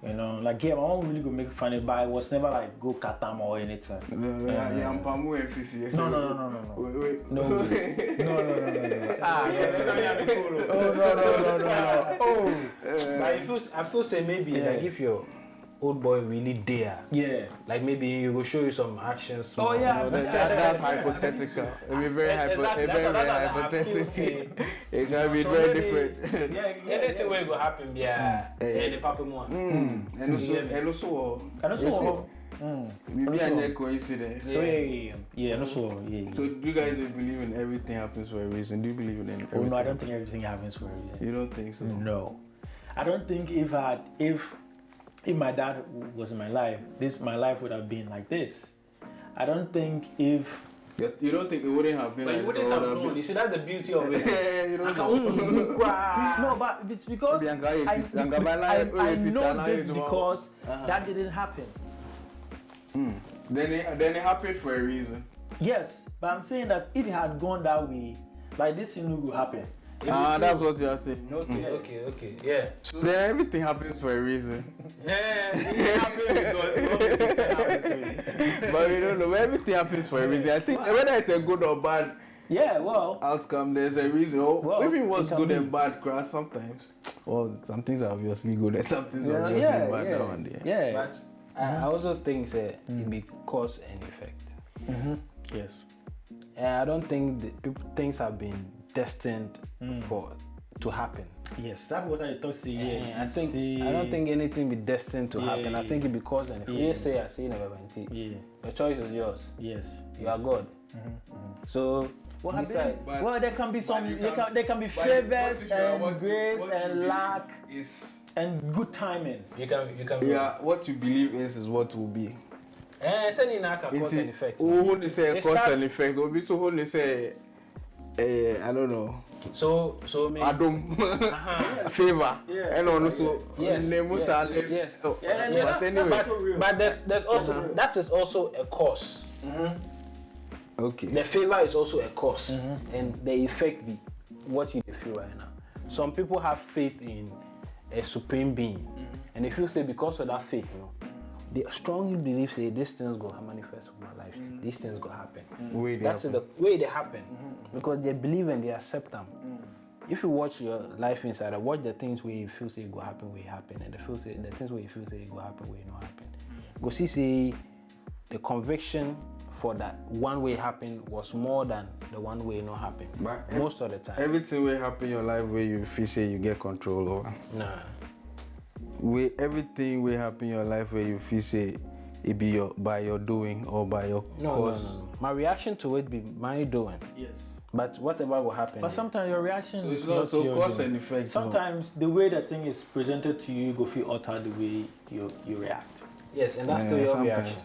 S1: You know, like my mom really go make funny, but I was never like go katam or anything.
S2: I'm Pamu and Fifi.
S1: No.
S2: No.
S1: No.
S4: But I feel say maybe like if your old boy really dare.
S1: Yeah.
S4: Like maybe he will show you some actions.
S1: Oh yeah.
S2: No, that's hypothetical. It be very hypothetical. It can be very different.
S4: Yeah, that's the way it will happen. Yeah. The papa one.
S2: And also. Maybe a coincidence.
S1: So yeah.
S2: So you guys believe in everything happens for a reason? Do you believe in everything?
S1: Oh no, I don't think everything happens for a reason.
S2: You don't think so?
S1: No. I don't think if my dad was in my life, my life would have been like this. I don't think if...
S2: You don't think it wouldn't have been
S4: but
S2: like
S4: this? You wouldn't have known. You see, that's the beauty of it.
S2: You don't know.
S1: No, but it's because I know this because that didn't happen.
S2: Then it happened for a reason.
S1: Yes, but I'm saying that if it had gone that way, like this thing would happen.
S2: That's what you are saying.
S5: Okay. Yeah.
S2: So then everything happens for a reason.
S5: Yeah, it happened because it happens to me.
S2: But we don't know. Everything happens for a reason. I think whether it's a good or bad
S1: Yeah, well,
S2: outcome, there's a reason.
S1: Well,
S2: Maybe it was
S1: it can
S2: good
S1: be.
S2: and bad, crash sometimes. Well, some things are obviously good and some things are obviously bad now and then.
S1: yeah.
S4: But I also think it be cause and effect.
S1: Yes.
S4: I don't think things have been destined to happen.
S1: Yes, that's what I thought.
S4: I don't think anything be destined to happen. I think it be cause and effect. I say never mind.
S1: Yeah.
S4: The choice is yours.
S1: Yes.
S4: You are God. So decide.
S1: Well, there can be there can be
S2: but
S1: favors
S2: what if you are-
S1: and
S2: what you-
S1: grace
S2: what you
S1: and
S2: believe
S1: luck
S2: is
S1: and good timing.
S5: You can.
S2: yeah, what you believe is what will be.
S5: Sending a cause and effect.
S2: Who they say
S5: It
S2: cause
S5: starts-
S2: and effect? Will be so who they say I don't know.
S5: So maybe.
S2: Adum favor and also
S5: Yes. Yes.
S2: Oh,
S1: Yeah,
S2: but anyway,
S5: But there's also that is also a cause.
S2: okay.
S5: The favor is also a cause, and the effect be what you feel right now.
S4: Some people have faith in a supreme being, and they feel say because of that faith, they strongly believe say these things go manifest in my life. These things go happen. That's the way they happen because they believe and they accept them. If you watch your life inside, watch the things where you feel say it go happen, will happen, and the things where you feel say it go happen, will not happen. Go see say the conviction for that one way happen was more than the one way not happen.
S2: But
S4: most of the time.
S2: Everything will happen in your life where you feel say you get control over.
S4: Nah.
S2: Everything will happen in your life where you feel say it be by your doing or by your cause.
S4: No. My reaction to it be my doing.
S1: Yes.
S4: But whatever will happen.
S1: But sometimes your reaction
S2: So
S1: is
S2: it's not so
S1: your
S2: cause
S1: doing.
S2: and effect.
S1: Sometimes the way the thing is presented to you, you go feel altered the way you react.
S4: Yes, and that's still your
S2: sometimes.
S4: reaction.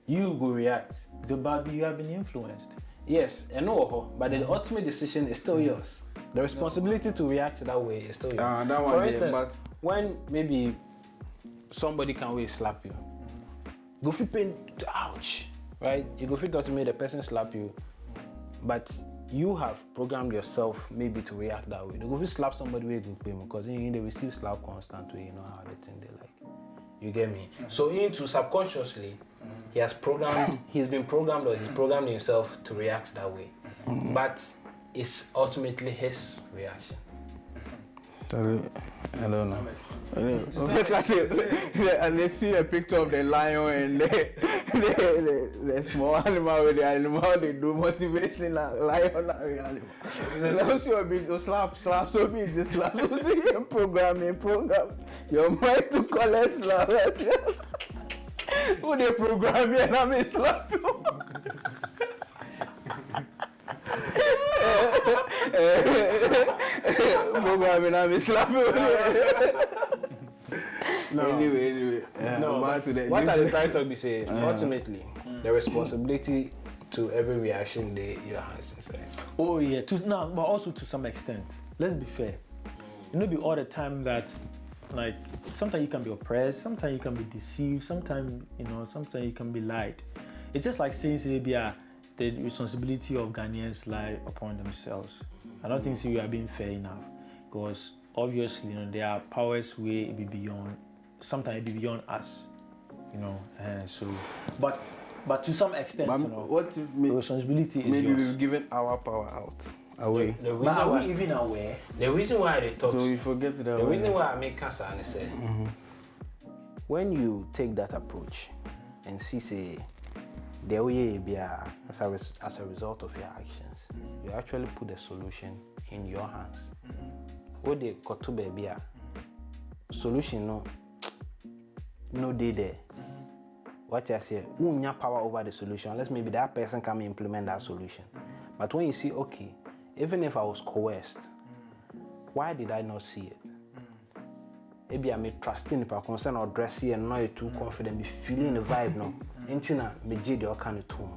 S4: You go react.
S1: But you have been influenced.
S4: Yes, and no, but the ultimate decision is still yours. The responsibility to react that way is still yours.
S2: That one
S4: For
S2: there,
S4: instance,
S2: but
S4: when maybe somebody can always slap you, go feel pain, ouch, right? You go feel talk to me, the person slap you, but you have programmed yourself maybe to react that way. They go feel slap somebody where you go pain because they receive slap constantly, you know how they think they like. You get me? So into subconsciously, he's been programmed or he's programmed himself to react that way. But it's ultimately his reaction.
S2: I don't know. And they see a picture of the lion and the small animal with the animal, they do motivation like lion and animal. And also a bit slap, so be just slap. So program. Your mind to collect slap. Who they program and I may slap you. Programming I may slap you. Anyway.
S4: No,
S2: back to the
S4: what are they trying to be saying? Ultimately, the responsibility to every reaction they your hands inside.
S1: Oh yeah, but also to some extent. Let's be fair. It not be all the time that, like, sometimes you can be oppressed, sometimes you can be deceived, sometimes you can be lied. It's just like saying the responsibility of Ghanaians lie upon themselves. I don't think we are being fair enough, because obviously there are powers where it be beyond. Sometimes it be beyond us, but to some extent,
S2: what if
S1: the responsibility is
S2: maybe
S1: yours.
S2: we've given our power out away?
S5: The
S1: But
S5: reason
S1: are
S5: why
S1: we even aware?
S5: the reason why they talk.
S2: So we forget that.
S5: The reason why I make cancer and say
S4: When you take that approach and see say the way be as a result of your actions, you actually put the solution in your hands. What they got to be a solution no day there. What I say, we have power over the solution unless maybe that person can implement that solution. But when you see, okay, even if I was coerced, why did I not see it? Maybe I may trust in if I concern or dressy and not too confident, be feeling the vibe no. Intina me jade or kind of too.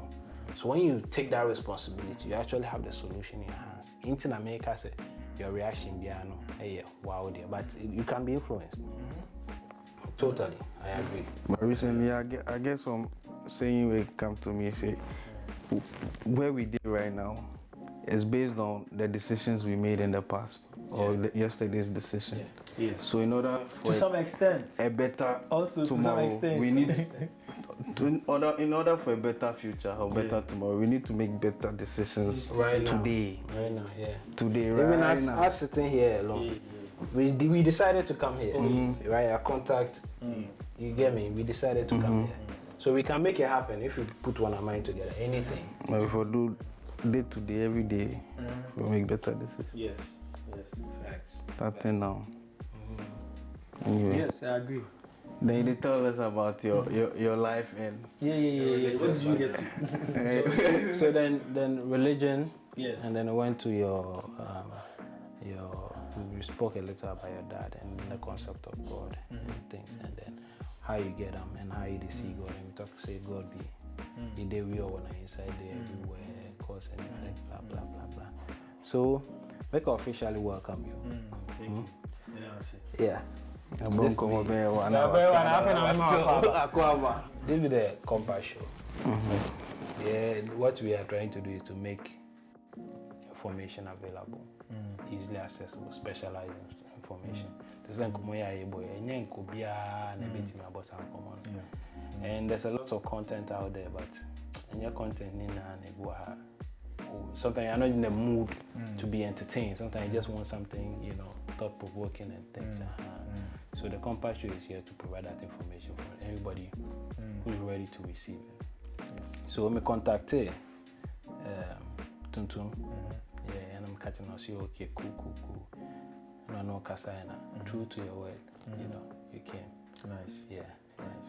S4: So when you take that responsibility, you actually have the solution in your hands. Intina make us your reaction be wow dear, but you can be influenced.
S5: totally, I agree.
S2: But recently, I get some saying will come to me say, where we did right now, is based on the decisions we made in the past or yesterday's decision.
S1: Yes.
S2: So in order for
S1: To some extent.
S2: a better
S1: Also,
S2: tomorrow,
S1: to some extent.
S2: we need in order for a better future or better tomorrow, we need to make better decisions
S4: Right now.
S2: today.
S4: Right now, yeah.
S2: Today,
S4: Even
S2: right
S4: us,
S2: now.
S4: us sitting here alone, we decided to come here, right? Our contact, you get me? We decided to come here. So we can make it happen if we put one of our mind together, anything.
S2: But if we do day to day, every day, we make better decisions.
S1: Yes. Facts.
S2: Starting now. Anyway.
S1: Yes, I agree.
S2: Then you tell us about your life and
S1: Yeah. What did you get to?
S4: So then religion,
S1: Yes.
S4: and then I went to your we spoke a little about your dad and the concept of God and things, and then how you get them and how you see God, and we talk say God be the day we all wanna inside there everywhere, cause and effect, blah blah blah blah. So make I officially welcome you.
S1: Thank you.
S4: Yeah. This is the Compass Show. Yeah, what we are trying to do is to make information available, easily accessible, specialized information. And there's a lot of content out there, but in your content, sometimes you're not in the mood to be entertained. Sometimes you just want something, thought-provoking and things. So the Compass Show is here to provide that information for everybody who's ready to receive it. So when we contact Tuntum, and I'm catching us, you okay, cool. No Kasayana, true to your word, you came.
S1: Nice.
S4: Yeah.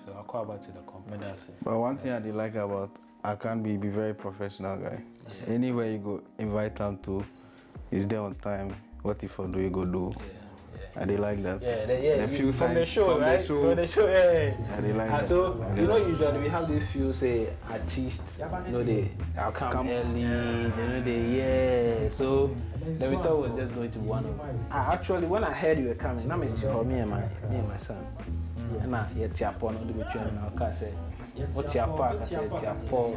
S4: So I'll call back to the Compass.
S2: But one thing I did like about Akan be very professional guy. Yeah. Anywhere you go, invite him to, he's there on time. What if I do, you go do. I did like that.
S4: The few from the show, right? From the show,
S2: I did like that.
S4: So usually we have this few say artists, they'll come early, So then we thought it was just going to be one of them. Actually, when I heard you were coming, I met me and my son. And I had Tiapo, no, the train, and I said, "What's Tiapo?" I said, "Tiapo."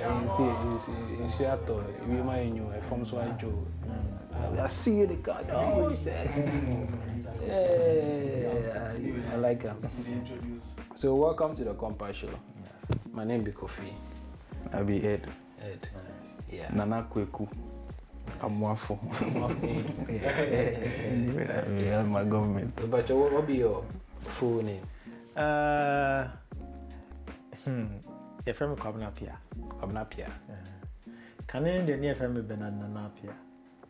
S4: And see, Seattle, we might know from Swajo. I see you the car. Oh, I like him. So welcome to the Compass Show. My name is Kofi.
S2: I be Ed.
S4: Yeah.
S2: Nana Kweku. I'm waffle. Yeah, my government.
S4: But what will be your full name?
S1: Your friend Kwabnapia.
S4: Kwabnapia.
S1: Can you the near friend Bernard Nanapia?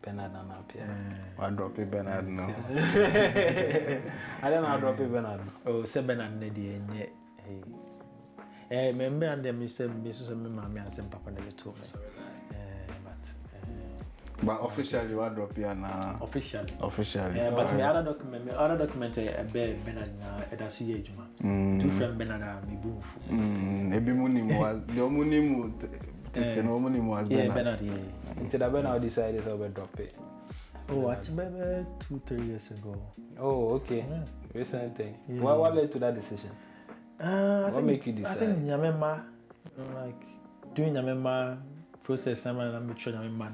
S4: Bernard Nanapia.
S2: I drop it Bernard now.
S4: I don't know how to drop it Bernard.
S1: Oh, say Bernard Nedi. Remember, and then Mr. Mammy and Papa never told me.
S2: But officially, what drop here now?
S1: Officially.
S2: But
S1: my other document, a bear Bernard Edasi Ejuma. Two friend Bernard, me boof.
S2: Maybe Munim was the Munim.
S1: Bernard.
S4: Until the Bernard decided to drop it.
S1: Oh, actually, 2-3 years ago.
S4: Oh, okay. Recent thing. What led to that decision? What make you decide?
S1: I think Nyamema, doing Nyamema process, I'm sure Nyamema.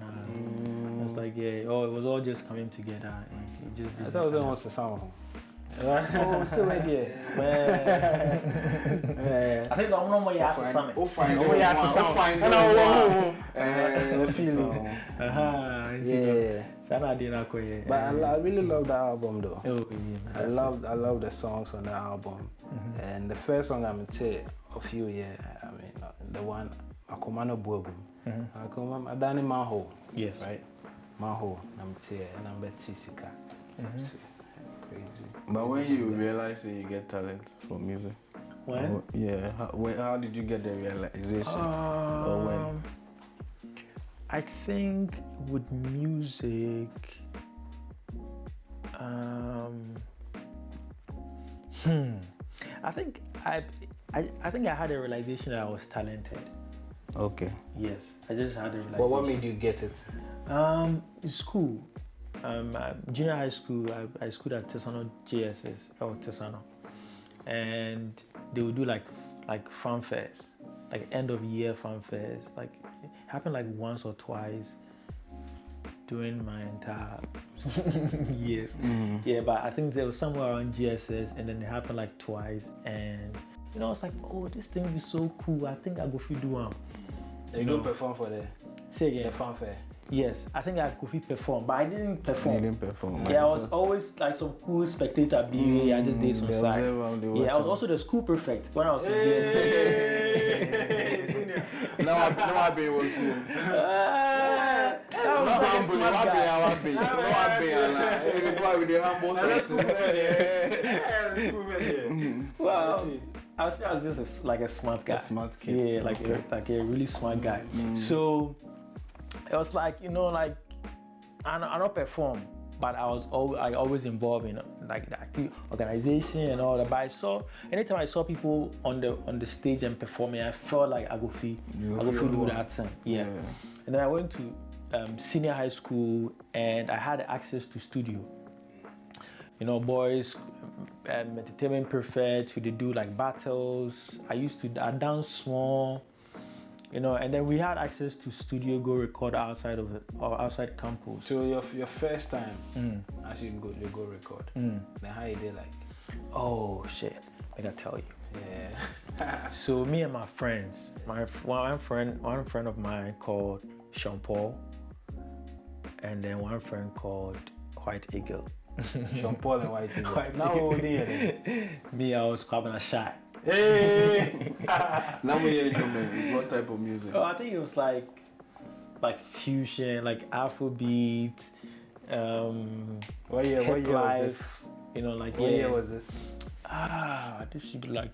S1: It's like, it was all just coming together.
S4: I thought it was almost a sound.
S1: Oh, so ready. I think I'm not more asked something.
S2: Oh, fine.
S4: Yeah. But I really love that album though.
S1: Oh, yeah.
S4: I love the songs on the album. And the first song I'm gonna say of you, the one Akomano Bogum. Adani Maho.
S1: Yes.
S4: Right? Maho, number 10, number Tisika. Crazy.
S2: But when you realize that you get talent for music,
S1: when?
S2: Yeah. How did you get the realization? Or when?
S1: I think with music, I think I had a realization that I was talented.
S2: Okay.
S1: Yes, I just had a realization.
S4: But what made you get it?
S1: In school, junior high school, I schooled at Tesano JSS or Tesano, and they would do like fun fairs, like end of year fun fairs. Like it happened like once or twice during my entire years. Yeah, but I think there was somewhere around GSS, and then it happened like twice, and I was like, oh, this thing is so cool. I think I go fit do one.
S4: You don't perform for the fanfare.
S1: Yes, I think I could perform, but I didn't perform.
S2: You didn't perform.
S1: Yeah, I was always like some cool spectator BA. I just did some side. Yeah, I was also the school prefect when I was in GSS.
S2: Now I be was school.
S1: Well, I was just like a smart guy.
S2: A smart kid.
S1: Yeah, like a really smart guy. So it was like I don't perform, but I was always involved in like the active organization and all that. But I saw anytime I saw people on the stage and performing, I felt like I go feel do that thing. Yeah. And then I went to senior high school, and I had access to studio. Boys, entertainment prefect, we do like battles. I dance small. And then we had access to studio, go record outside campus.
S4: So your first time as you go record, then how you did like?
S1: Oh shit, I gotta tell you.
S4: Yeah.
S1: So me and my friends, one friend of mine called Sean Paul, and then one friend called White Eagle.
S4: Sean Paul and White Eagle. Now what are you?
S1: Me, I was having a shot.
S2: Hey! Now we hear what type of music?
S1: Oh, I think it was like fusion, like Afrobeat.
S4: What year was this?
S1: What
S4: year was this?
S1: This should be like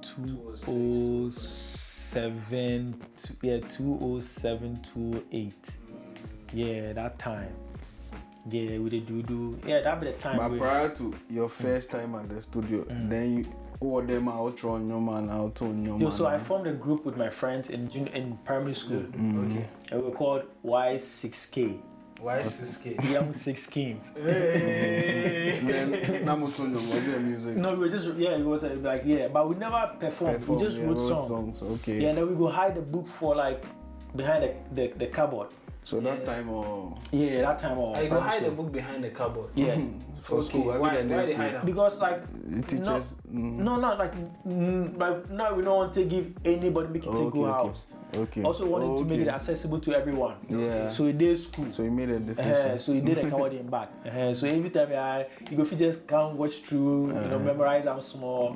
S1: 2007, 2008. Yeah, that time. Yeah, we did do. Yeah, that be the time.
S2: But prior to your first time at the studio, then all them out on your man, out on your man.
S1: So I formed a group with my friends in primary school. Okay. And we were called Y6K.
S4: Y6K.
S1: Young Six Kings.
S2: Then Namutunyo, was there music?
S1: No, we were just it was like but we never performed. We just wrote songs.
S2: Okay.
S1: Yeah, and then we go hide the book for like behind the cupboard.
S2: So that time or
S1: that time or
S4: you go hide the book behind the cupboard.
S1: Yeah.
S2: For school.
S4: Why they hide them?
S1: Because like
S2: teachers
S1: like now we don't want to give anybody make it take go house.
S2: Okay.
S1: Also wanted to make it accessible to everyone.
S2: Yeah.
S1: So we did school.
S2: So you made a decision.
S1: So we did a coward in back. So every time you go just come watch through, memorize them small,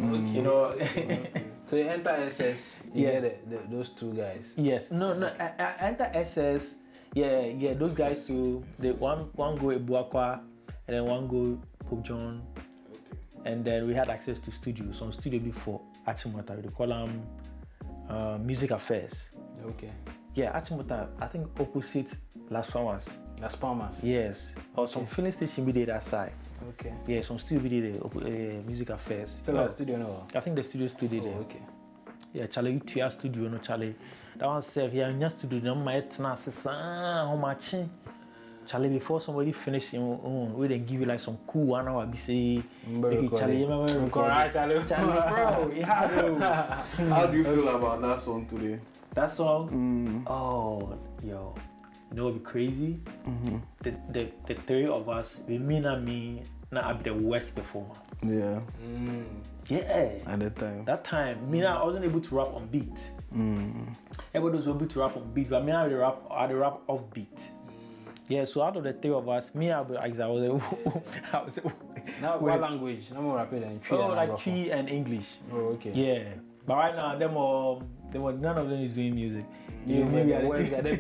S4: So you enter SS, you get those two guys.
S1: Yes. No, I enter SS. Yeah, those guys too. One go Ebuakwa, and then one go Pope John, and then we had access to studios. Some studio before Achimota, we call them Music Affairs.
S4: Okay.
S1: Yeah, Achimota, I think opposite Las Palmas.
S4: Las Palmas.
S1: Yes, or some filling station be there that side.
S4: Okay.
S1: Yeah, some studio be there. Music Affairs.
S4: Still a studio no?
S1: I think the studio still there.
S4: Okay.
S1: Yeah, Charlie, you studio no Charlie. That one said here in your studio, no my how much? Charlie, before somebody finish we then give you like some cool 1 hour. Be say, Charlie,
S4: Charlie,
S1: bro, yeah.
S2: How do you feel about that song today?
S1: That song? Oh, yo, it would be crazy. The three of us, we mean and me, now I be the worst performer.
S2: Yeah.
S1: Yeah.
S2: At that time.
S1: That time, I wasn't able to rap on beat. Everybody was able to rap on beat, but I had to rap off beat. Yeah, so out of the three of us, I was
S4: now what language? No more rapping than Twi.
S1: Like Twi and English.
S4: Oh, okay.
S1: Yeah. But right now, none of them is doing music.
S4: Yeah, maybe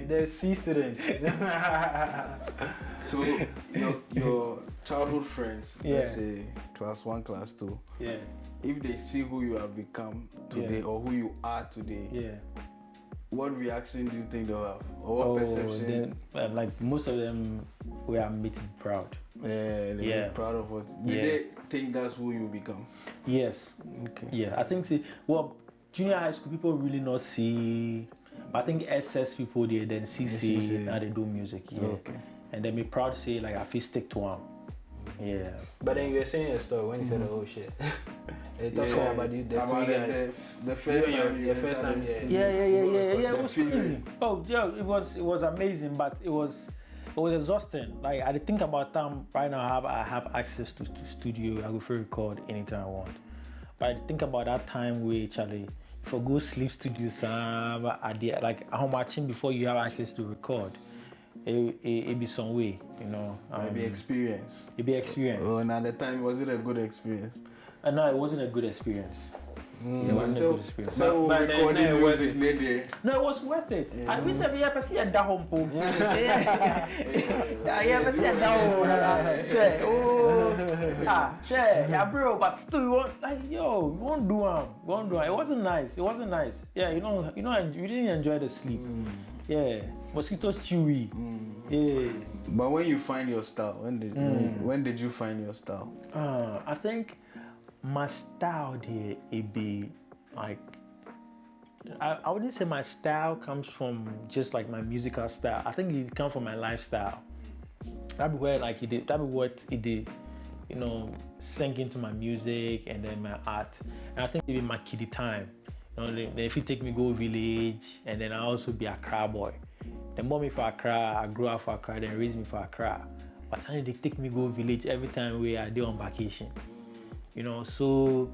S4: they're C students.
S2: So your childhood friends, let's say class 1, class 2.
S1: Yeah.
S2: If they see who you have become today or who you are today, what reaction do you think they'll have? Or what perception?
S1: Then, like most of them were meeting proud.
S2: Yeah, they're proud of what. Did they think that's who you become?
S1: Yes.
S2: Okay.
S1: Yeah, I think junior high school people really not see. I think SS people they then see how they do music. Yeah. Okay. And then be proud to say like I feel stick to them. Yeah.
S4: But then you were saying a story when you said, "Oh shit," They talking about the
S2: about
S4: three guys.
S2: the first
S4: Yeah,
S2: time you
S4: the first
S2: entered
S4: time,
S2: the
S4: yeah.
S2: studio.
S1: Yeah. It
S2: The
S1: was
S2: feeling.
S1: crazy. Oh, yeah, it was amazing, but it was exhausting. Like I think about time right now. I have access to studio. I will record anytime I want. But I think about that time where Charlie, if I go sleep studio, some like how much before you have access to record. It be some way, you know.
S2: Maybe experience.
S1: It be experience.
S2: Oh, and at the time, was it a good experience?
S1: And no, it wasn't a good experience. It wasn't a good experience.
S2: So
S4: But then,
S2: recording
S4: it was
S2: music later.
S1: No, it was worth it. I we said we have to see a down home. Yeah, see a down. Share. Oh, share. Yeah, bro. But still, you want like yo, we won't do it. It wasn't nice. Yeah, you know, you didn't enjoy the sleep. Yeah, mosquitoes chewy. Yeah.
S2: But when you find your style, when did you find your style?
S1: I think my style there, it be like I wouldn't say my style comes from just like my musical style. I think it comes from my lifestyle. That be where like that be what it did, you know, sink into my music and then my art. And I think it be my kiddie time. You know, then if you take me go village, and then I also be a Accra boy. They bought me for Accra, I grew up for Accra, then raised me for Accra. But then they take me go village every time we are there on vacation. You know, so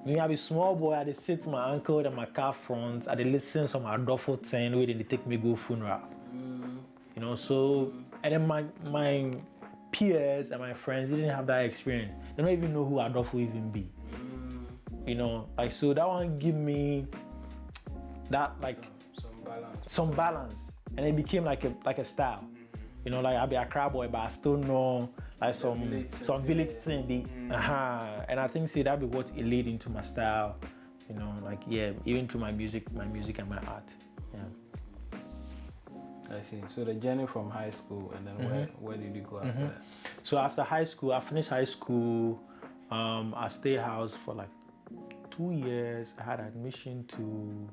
S1: when I be small boy, I dey sit my uncle and my car front, I dey listen to my duffel thing where they take me go funeral. You know, so and then my peers and my friends didn't have that experience. They don't even know who Adolfo even be. You know, like so that one give me that like some balance, and it became like a style. You know, like I be a crab boy, but I still know like some village thing be. And I think that be what it lead into my style. You know, like yeah, even through my music and my art. Yeah.
S4: I see. So the journey from high school, and then where did you go after that?
S1: So after high school, I finished high school. I stayed house for like 2 years. I had admission to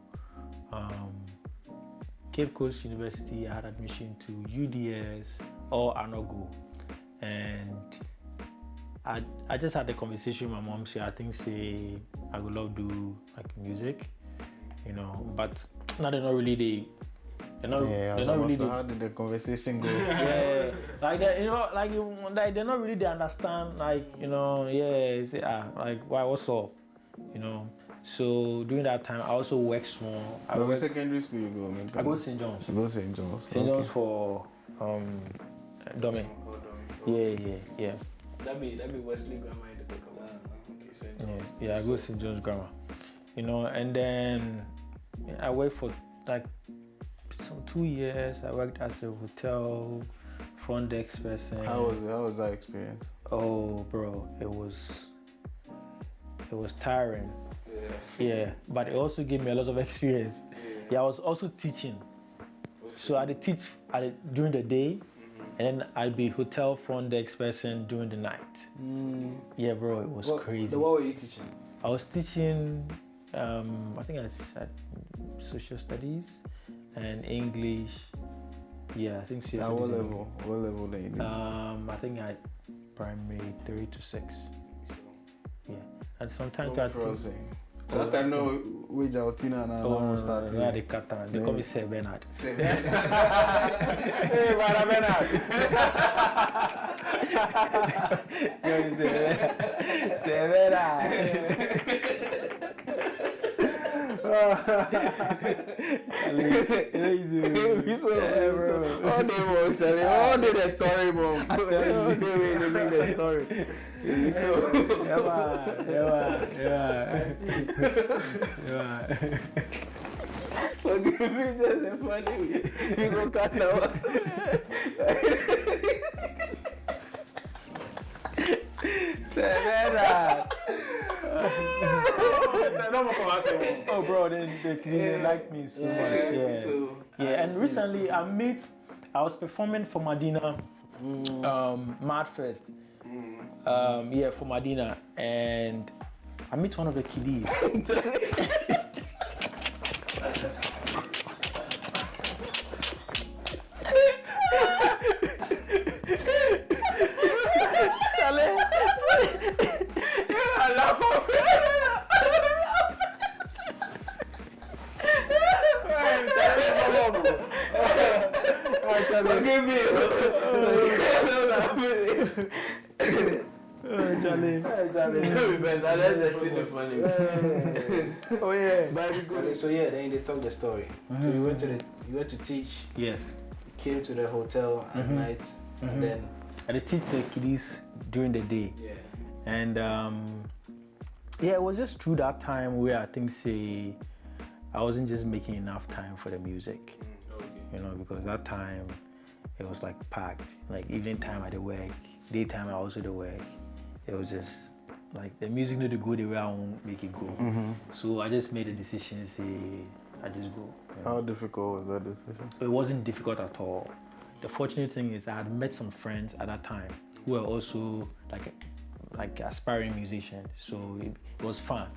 S1: Cape Coast University. I had admission to UDS or Anogo, and I just had a conversation with my mom. Say I would love to do like music, you know, but now they're not really
S2: How did the conversation go?
S1: yeah, like they, you know, like they're not really they understand, like you know, yeah, say, like what's up, you know. So during that time, I also worked small. I
S2: What secondary school you go? Man?
S1: I go St. John's.
S2: You go St. John's.
S1: St. John's for Dome. Yeah.
S4: That be Wesley Grammar in the talk about.
S1: Yeah, I go St. John's Grammar. You know, and then I worked for like some 2 years. I worked as a hotel front desk person.
S2: How was that experience?
S1: Oh, bro, it was tiring. Yeah, but it also gave me a lot of experience. Yeah, I was also teaching. So I did teach during the day, and then I'd be hotel front desk person during the night. Yeah, bro, it was crazy.
S4: What were you teaching?
S1: I was teaching, I think I said social studies and English. Yeah, I think social studies.
S2: What level did you do?
S1: I think I primary 3 to 6. Yeah, and sometimes I
S2: so that time no wage outina and I start.
S1: Yeah, they call me Sir Bernard.
S2: Say
S1: Hey, Brother Bernard. Sir Bernard.
S2: All day was all day the story, mom. All day we make the story.
S1: Yeah.
S2: Forgive me, just a funny way. You go cut now.
S1: Oh, bro, they like me so much. Yeah, and recently I was performing for Medina, Mad Fest. For Medina, and I met one of the kiddies. I laugh
S2: Forgive me.
S1: Charlie. Oh yeah.
S4: So yeah, then they told the story. So you went to teach.
S1: Yes.
S4: Came to the hotel at night, and then.
S1: And I teach the kiddies during the day.
S4: Yeah.
S1: And yeah, it was just through that time where I think I wasn't just making enough time for the music.
S4: Okay.
S1: You know, because that time it was like packed. Like evening time I did work, daytime I also did work. It was just like the music needed to go the way I want to make it go. So I just made a decision to say I just go. You know?
S2: How difficult was that decision?
S1: It wasn't difficult at all. The fortunate thing is I had met some friends at that time who were also like aspiring musicians. So it was fun.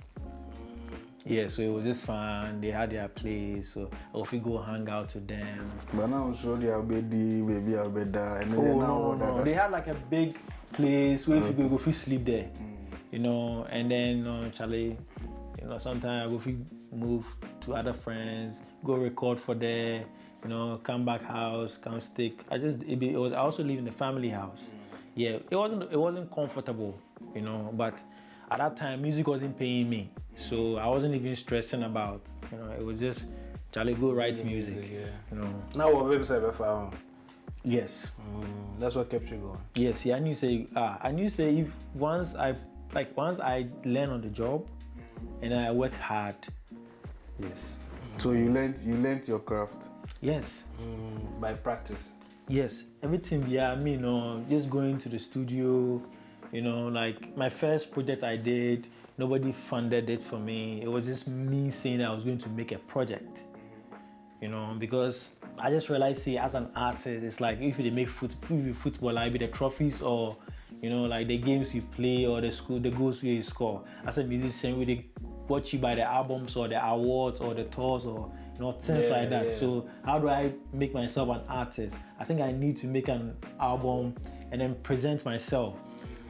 S1: Yeah, so it was just fun. They had their place, so if we go hang out with them.
S2: But now show the Abedi, baby Abeda, and
S1: No. They had like a big place where if you go, if you sleep there, you know, and then Charlie, you know, sometimes I go if you move to other friends, go record for there, you know, come back house, come stick. I also live in the family house. Yeah, it wasn't comfortable, you know, but at that time music wasn't paying me. So I wasn't even stressing about, you know, it was just Charlie go write music.
S4: Yeah.
S1: You know.
S4: Now what website found?
S1: Yes.
S4: That's what kept you going.
S1: Yes, yeah, I knew say if once I learn on the job and I work hard. Yes.
S2: So you learnt your craft.
S1: Yes.
S4: By practice.
S1: Yes. Everything just going to the studio, you know, like my first project I did, nobody funded it for me. It was just me saying I was going to make a project. You know, because I just realized, as an artist, it's like if you make football, like be the trophies or, you know, like the games you play or the goals where you score. As a musician, they watch you by the albums or the awards or the tours or, you know, things like that. Yeah. So how do I make myself an artist? I think I need to make an album and then present myself.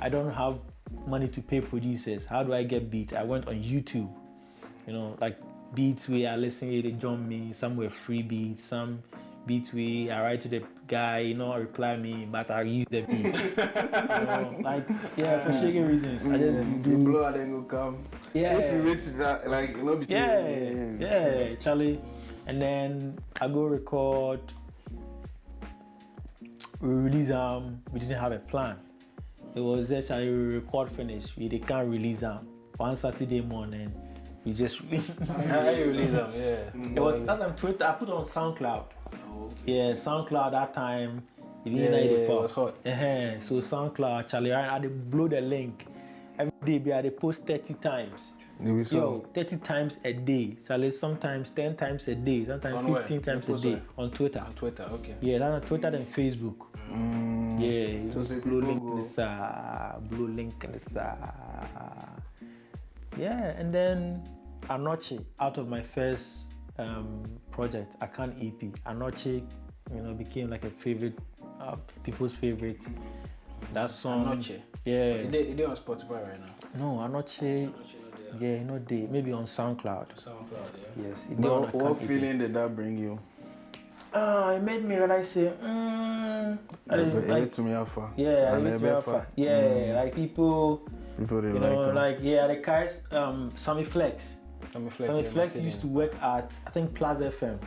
S1: I don't have money to pay producers. How do I get beats? I went on YouTube, you know, like beats where I listen to, they jump me, some were free beats, some beats where I write to the guy, you know, reply me, but I use the beat. You know, like, yeah, for shaky reasons. I just do.
S2: You blow and then go come.
S1: Yeah.
S2: If you reach that, like, you know, be saying,
S1: yeah, Charlie. And then I go record, we release we didn't have a plan. It was just a record finish. They can't release one Saturday morning. We just
S4: release them, yeah.
S1: It was that time Twitter. I put on SoundCloud. Yeah, SoundCloud that time.
S4: It was hot.
S1: So SoundCloud, Charlie, I had blow the link every day. I had post 30 times. 30 times a day. Charlie, sometimes 10 times a day, sometimes 15 times a day on Twitter.
S4: On Twitter, okay.
S1: Yeah, that's on Twitter and Facebook. Yeah,
S2: so
S1: blue link in this. Yeah, and then Anoche, out of my first project, Akan EP, Anoche, you know, became like a favorite, people's favorite. That song.
S4: Anoche.
S1: Yeah.
S4: They on Spotify right now.
S1: No, Anoche. Yeah, maybe on SoundCloud.
S4: SoundCloud, yeah.
S1: Yes.
S2: What feeling did that bring you?
S1: It made me realize,
S2: to me alpha.
S1: Yeah, like people
S2: they
S1: you
S2: like
S1: know, like the guys, Sammy Flex. Sammy Flex used to work at, I think, Plaza FM.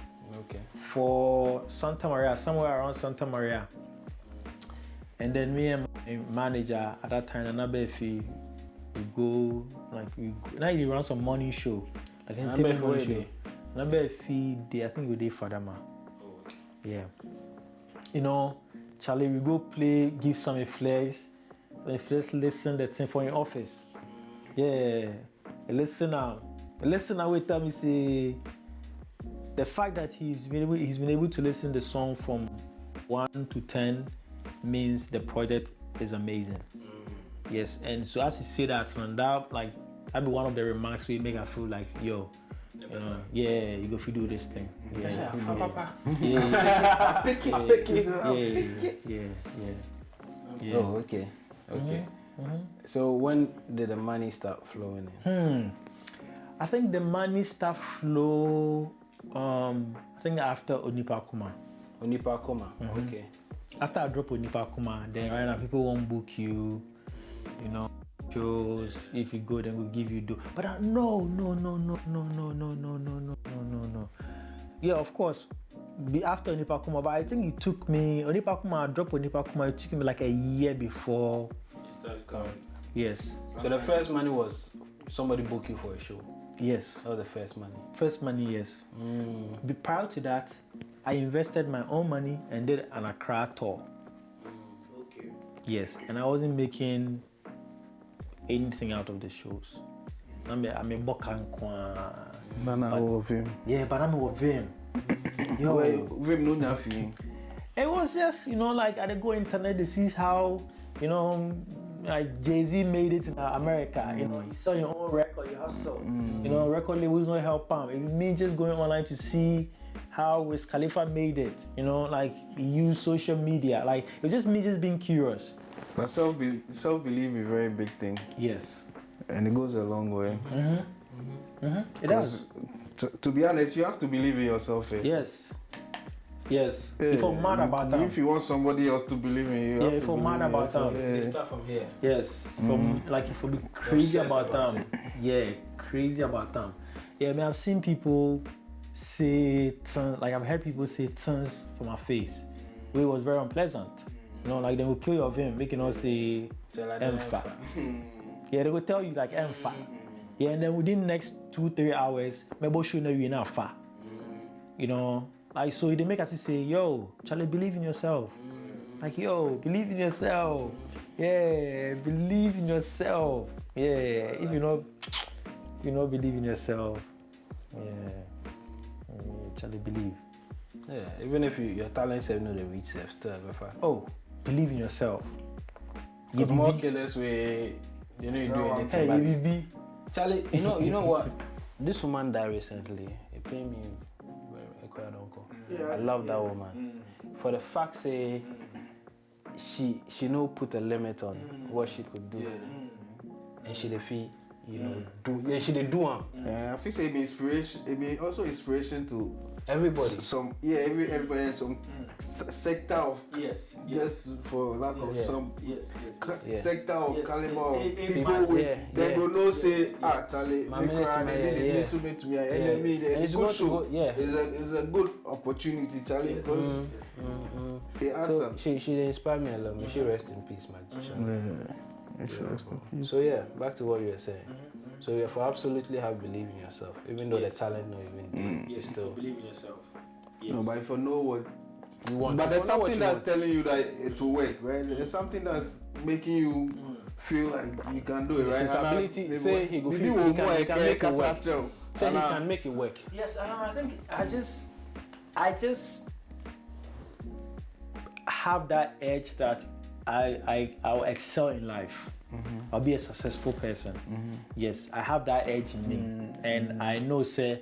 S4: Okay.
S1: For Santa Maria, somewhere around Santa Maria. And then me and my manager at that time, Anabefi, we go, now he run some morning show, like a TV morning show. Anabefi, I think we did Fadama.
S4: Oh, okay.
S1: Yeah. You know, Charlie, we go play, give Sammy Flex. Let's listen the thing for in office. Yeah. Listen now, wait, tell me, say, the fact that he's been able to listen to the song from 1 to 10 means the project is amazing. Yes, and so as he said that, that'd be one of the remarks we make. I feel like, yo, you know, yeah, you go to do this thing. Yeah.
S4: Oh, okay. Okay. So when did the money start flowing in?
S1: I think the money start flow. I think after Onipa Kuma.
S4: Onipa Kuma. Okay.
S1: After I drop Onipa Kuma, then right now people won't book you, you know, shows. If you go, then we'll give you But no. Yeah, of course. After Onipa Kuma, but I think it took me Onipa Kuma. I dropped Onipa Kuma. It took me like a year before. Yes.
S4: So the first money was somebody book you for a show.
S1: Yes.
S4: That was the first money.
S1: First money, yes. Prior to that, I invested my own money and did an Accra tour.
S2: Okay.
S1: Yes, and I wasn't making anything out of the shows. I'm a bokankwa.
S2: Of him.
S1: Yeah, but I'm with him.
S2: Yo, him no nothing.
S1: It was just, you know, like I go internet to see how, you know, like Jay-Z made it in America. You know, he saw your own record, you hustle. You know, record labels don't help him. It means just going online to see how Wiz Khalifa made it. You know, like he used social media. Like it was just me just being curious.
S2: But self-belief is a very big thing.
S1: Yes.
S2: And it goes a long way.
S1: It does.
S2: To be honest, you have to believe in yourself first.
S1: Yes. Yes. If I'm mad about that.
S2: If you want somebody else to believe in you,
S1: If I'm mad about that.
S4: They start from here.
S1: Yes. If I be crazy about them. Yeah, crazy about them. Yeah, I mean, I've seen people say like I've heard people say things for my face, which was very unpleasant. You know, like they will kill your vein, making us say Emfa. Yeah, they will tell you like Emfa. Yeah, and then within the next 2-3 hours, maybe should know you enough far. You know, like so they make us say, yo, Charlie, believe in yourself. Like, yo, believe in yourself. Yeah, believe in yourself. Yeah, if you not believe in yourself, Charlie, believe.
S4: Yeah, even if your talents have not reached them still before.
S1: Oh, believe in yourself.
S4: The more killers way, you know you do anything.
S1: Hey,
S4: Charlie, you know what? This woman died recently. It pained me very quite uncle. I love that woman. For the fact say she no put a limit on what she could do. And she defeat, you know, do she did do
S2: I feel say it be inspiration. It be also inspiration to
S4: everybody.
S2: Everybody in some sector of just for lack of some sector of caliber of people with they go no say Charlie make cry they listen to me and it's good show. It's a good opportunity, Charlie, because they answer.
S4: So she inspired me a lot. She rest in peace, man. So yeah, back to what you were saying. So you have to absolutely have belief in yourself, even though the talent not even
S1: you still believe in yourself. Yes.
S2: No, but if you know what
S4: you want,
S2: but there's something that's telling you that it will work, right? There's something that's making you feel like you can do it, right?
S4: His ability, say he can make it work. Say he can make it work.
S1: Yes, I think I just have that edge that I'll excel in life. I'll be a successful person. Yes, I have that edge in me, and I know, say,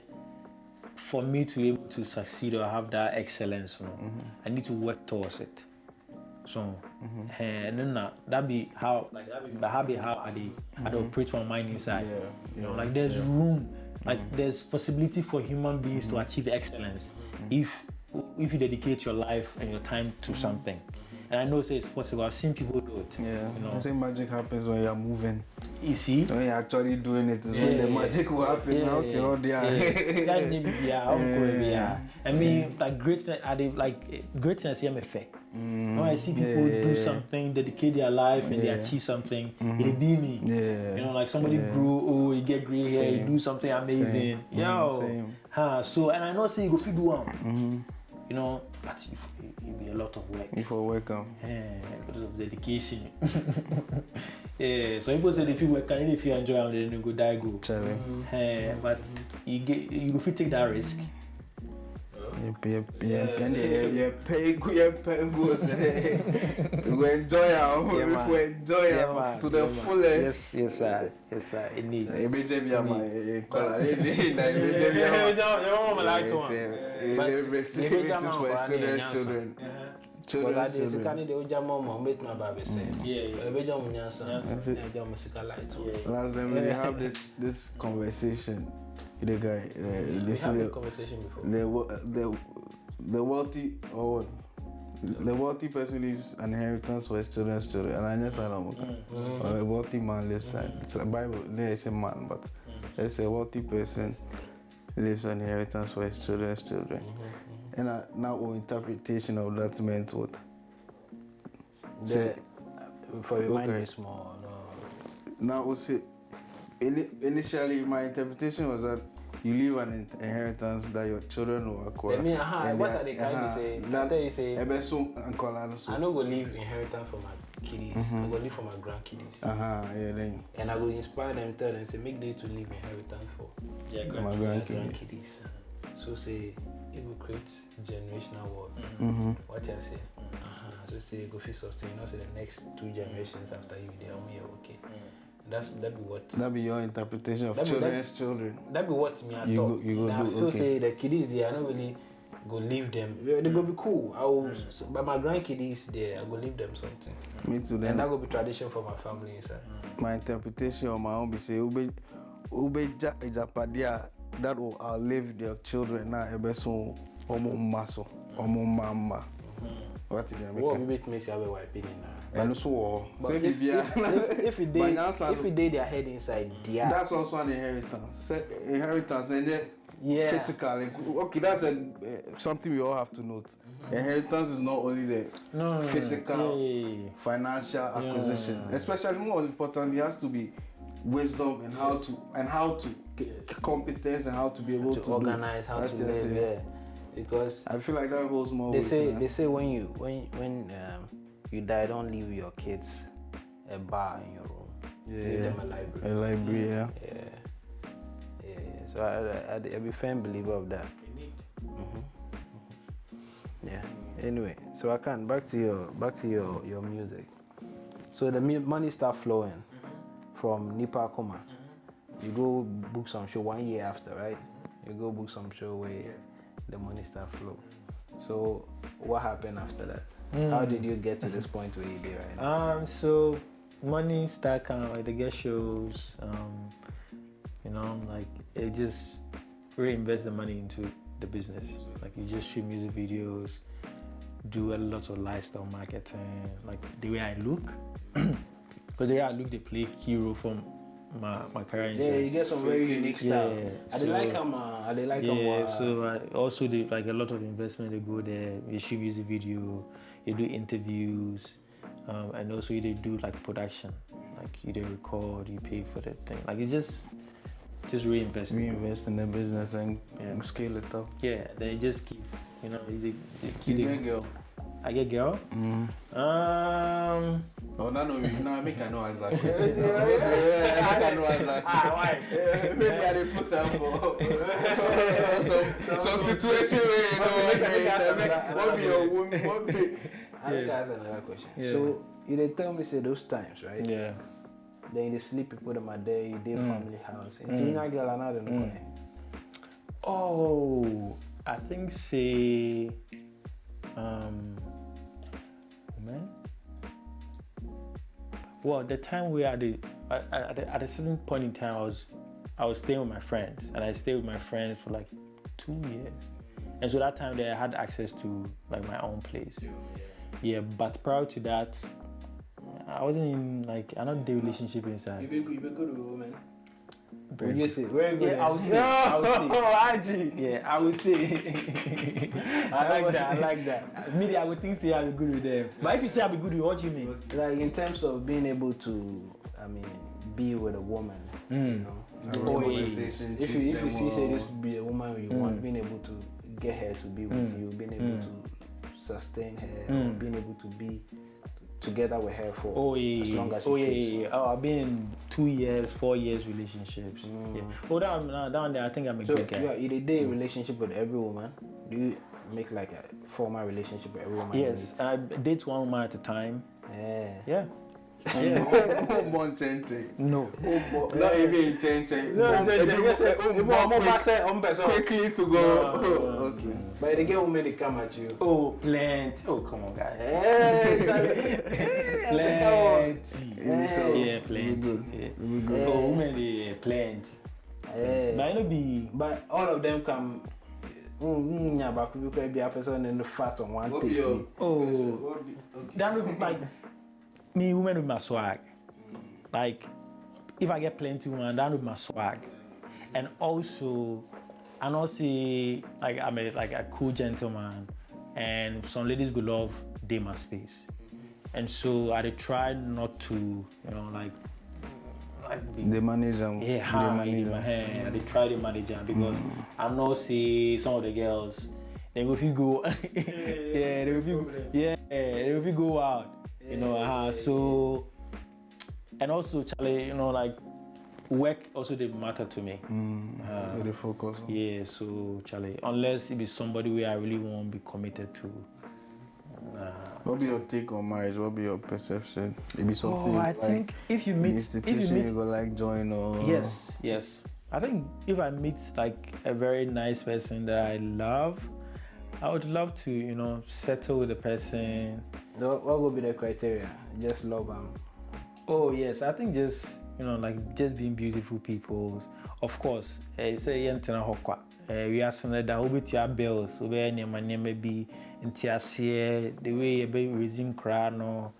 S1: for me to be able to succeed or have that excellence, you know, I need to work towards it. So, and then that be how I operate my mind inside. You know, like there's room, like there's possibility for human beings to achieve excellence if you dedicate your life and your time to something. And I know it's possible. I've seen people do it.
S2: Yeah,
S1: you know.
S2: I say magic happens when you're moving.
S1: You see?
S2: When you're actually doing it is when the magic will happen out there.
S1: I mean, like greatness here me fair. When I see people do something, dedicate their life and they achieve something, it'll be me. You know, like somebody grew, you get gray hair, you do something amazing. So, and I know say you go fit do one. You know, but it'll be a lot of work.
S2: Before welcome.
S1: Because of dedication. So people say if you work and if you enjoy them, then you go die go. But you go fit take that risk.
S2: You pay goes. We enjoy our to the fullest.
S1: Yes, sir. It needs.
S2: Last time we have this conversation. The guy,
S4: we had a conversation before.
S2: The wealthy or The wealthy person leaves an inheritance for his children's children, and I just said, or a wealthy man leaves. It's a Bible. There is a man, but there's a wealthy person leaves an inheritance for his children's children. And now, our interpretation of that meant what?
S4: For remind me small.
S2: Now, we'll say, initially, my interpretation was that you leave an inheritance that your children will acquire.
S5: I mean, what are they trying to say? After you say, I
S2: no
S5: go leave inheritance for my kiddies. I go leave for my grandkiddies.
S2: Yeah, then.
S5: And I will inspire them, tell them, say, make this to leave inheritance for
S2: my
S5: grandkiddies. So say, it will create generational wealth. What you say? So say, go fit sustain. Say the next 2 generations after you, they are here, okay. That
S2: be your interpretation of children's children.
S5: That be what me I thought. You go do. So say the kiddies there, I don't really go leave them. They go be cool. I will, but my grandkiddies there, I go leave them something.
S2: Me too.
S5: And that will be tradition for my family inside.
S2: My interpretation of my own be say, ube japadia that will outlive their children now. Ebe so omo maso, omo mama. What is it?
S5: What we make say our opinion now.
S2: And so,
S5: if it did their head inside,
S2: that's also an inheritance. Inheritance and then physical. Okay, that's something we all have to note. Inheritance is not only the physical, financial acquisition. Especially more important, it has to be wisdom and how to competence and how to be able to
S5: organize, how to live. Yeah. Because
S2: I feel like that holds more.
S5: They say when you die, don't leave your kids a bar in your room. Leave them a library.
S2: A library, yeah.
S5: So I be a firm believer of that. Yeah. Anyway, so Akan, back to your music. So the money start flowing from Nipa Kuma. You go book some show 1 year after, right? You go book some show where the money start flow. So what happened after that? How did you get to this point where you did right now?
S1: So money start kind of like the get shows, like it just reinvest the money into the business. Like you just shoot music videos, do a lot of lifestyle marketing, like the way I look. Because the way I look, they play key role from my career.
S5: Yeah, you get some very unique style. I like them.
S1: So also like a lot of investment. They go there, you shoot music video, you do interviews, and also you do like production. Like you do record, you pay for the thing. Like you just reinvest
S2: in the business and scale it up.
S1: Yeah, they just keep, they
S2: keep. You get girl.
S1: I get girl.
S2: Oh no, make I know as that question. Make I know as that.
S5: Why?
S2: Maybe I didn't put that for some situation where what be your woman? What be?
S5: I think I ask another question. So you they tell me say those times, right?
S1: Yeah.
S5: Then they sleep, you put them at there, you family house. And you not girl another no.
S1: Oh, I think say man. Well, the time we at a certain point in time, I was staying with my friends, and I stayed with my friends for like 2 years, and so that time they had access to like my own place. Yeah, but prior to that, I wasn't in like another relationship inside.
S5: You be good with women.
S1: Very
S5: you say very good.
S1: Yeah, I would say. Yeah, I would say. I like that. Me, I would think say I'll be good with them. But if you say I'll be good with, what do you mean?
S5: Like in terms of being able to, be with a woman, If you see say this would be a woman you want, being able to get her to be with you, being able to sustain her, or being able to be together with her for as long as you choose.
S1: I've been in 2 years, 4 years relationships. Yeah. Down there, I think I'm a good guy.
S5: Yeah, you date a relationship with every woman. Do you make like a formal relationship with every woman?
S1: Yes, I date one woman at a time. Yeah. No.
S2: Not even Chente. Quickly to go.
S5: Okay. But the girl women they come at you.
S1: Oh, plenty. Oh, come on, guys. Plenty. Yeah, plenty. Oh, women they plenty. But I know
S5: But all of them come Yeah, but you could be a person in the fast on one taste.
S1: Oh, that would be like me, women with my swag. Like, if I get plenty women, that would be my swag. And also, like I'm a cool gentleman, and some ladies will love day my space. And so I try not to, like
S2: the manager.
S1: I try to manage them because I know see some of the girls, they will go, they will go out, so, and also Charlie, like work also they matter to me.
S2: So they focus on.
S1: Yeah, so Charlie, unless it is somebody where I really want to be committed to.
S2: What be your take on marriage? What be your perception? Maybe something
S1: I think if you meet
S2: institution you go like join or
S1: yes. I think if I meet like a very nice person that I love, I would love to settle with the person.
S5: What would be the criteria? Just love them.
S1: Oh yes, I think just like just being beautiful people. Of course, say yentena hokwa. We are saying that we be your bills, we be maybe the way you be raising crano,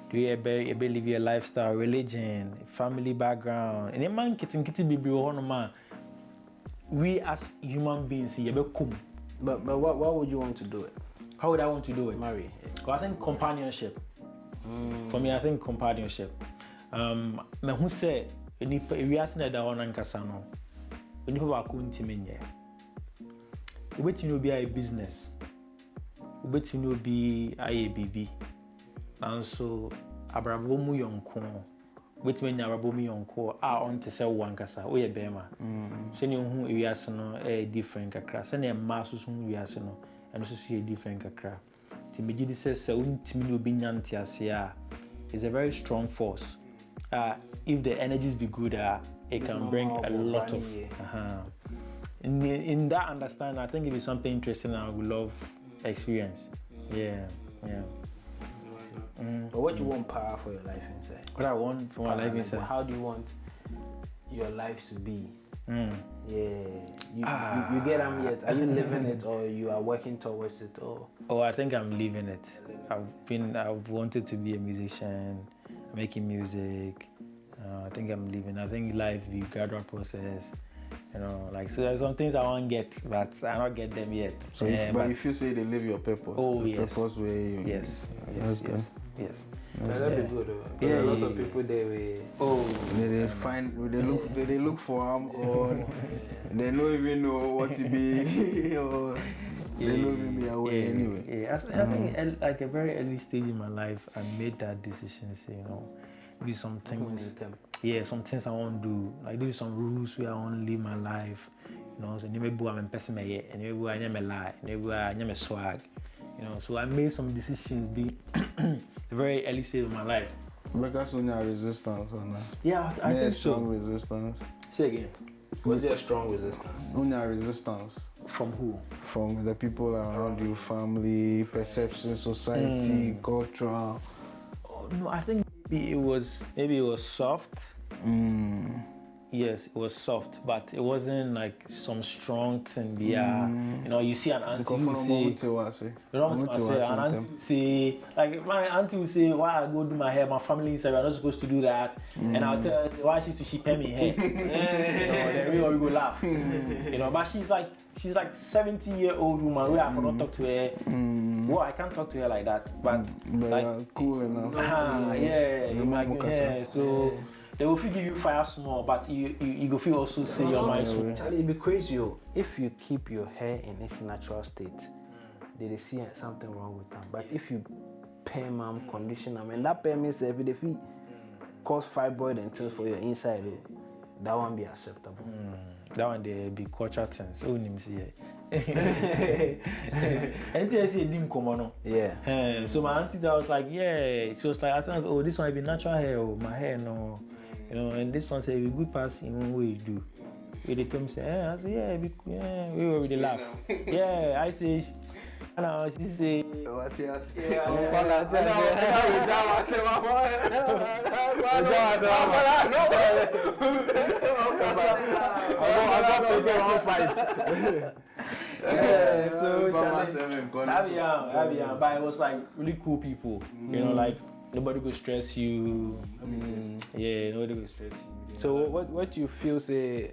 S1: the way you be live your lifestyle, religion, family background. And a man kitty be man. We as human beings, you be come.
S5: But what would you want to do it?
S1: How would I want to do it?
S5: Marry.
S1: I think companionship. For me, I think companionship. Me who say we are saying that one ankasa no. When people are going to me, waiting be a business. Waiting be a baby. And so abrabomu yonko. Waiting abrabomu yonko on to say one kasa. We a bema. So you who we are saying a different kakra. So you masus who we are saying and also see a different kakra. Timidity says so. Timino be nyantiasia is a very strong force. If the energies be good, it can bring a lot of. In that understanding, I think it is something interesting I would love experience. Yeah.
S5: But what do you want power for your life inside?
S1: What I want for my life inside.
S5: How do you want your life to be? Yeah. You get them yet? Are you living it or you are working towards it?
S1: Oh, I think I'm living it. I've wanted to be a musician, making music. I think I'm living. I think life is a gradual process. So there's some things I want to get, but I don't get them yet.
S2: So if you say they live your purpose, purpose where you
S1: yes.
S5: That'd be good. A lot of people they
S2: look for them or they don't even know what to be or they don't even be aware anyway.
S1: Yeah, I think at like a very early stage in my life, I made that decision. Maybe some things. Some things I want to do. Like do some rules where I want to live my life. So maybe I'm a person and maybe I never lie, maybe I never swag. So I made some decisions be the very early stage of my life.
S2: Because on your resistance or not?
S1: Yeah, I think
S2: strong
S1: so.
S2: Resistance.
S1: Say again.
S5: Was there strong resistance?
S2: On your resistance.
S1: From who?
S2: From the people around you, family, perception, society, cultural.
S1: Oh no, I think maybe it was soft. Yes, it was soft, but it wasn't like some strong thing. You see an auntie who say, an auntie say, like my auntie will say, why I go do my hair? My family inside, we're not supposed to do that. And I'll tell her, why she pay me hair? Then we go laugh. But she's like 70-year-old woman. We have not talk to her. Well, I can't talk to her like that, but like
S2: cool enough.
S1: So. They will give you fire small, but you go feel also say your mind.
S5: Charlie, it'd be crazy if you keep your hair in its natural state. They see something wrong with them. But if you perm them, condition them, and that perm means if it cause fibroid and things for your inside, that won't be acceptable.
S1: That one they be culture things. Oh, name see. And she didn't come on.
S5: Yeah.
S1: So my auntie was like, she was like, oh, this one be natural hair. Oh, my hair no. And this one say we good pass in one way you do. They tell me say, I say we already laugh. I say, she say,
S2: What else?
S1: So
S2: Farmer
S1: challenge-
S2: 7 calling
S1: That be
S2: for-
S1: young, but it was like really cool people. You know, like nobody could stress you. Yeah, nobody could stress you.
S5: So what you feel say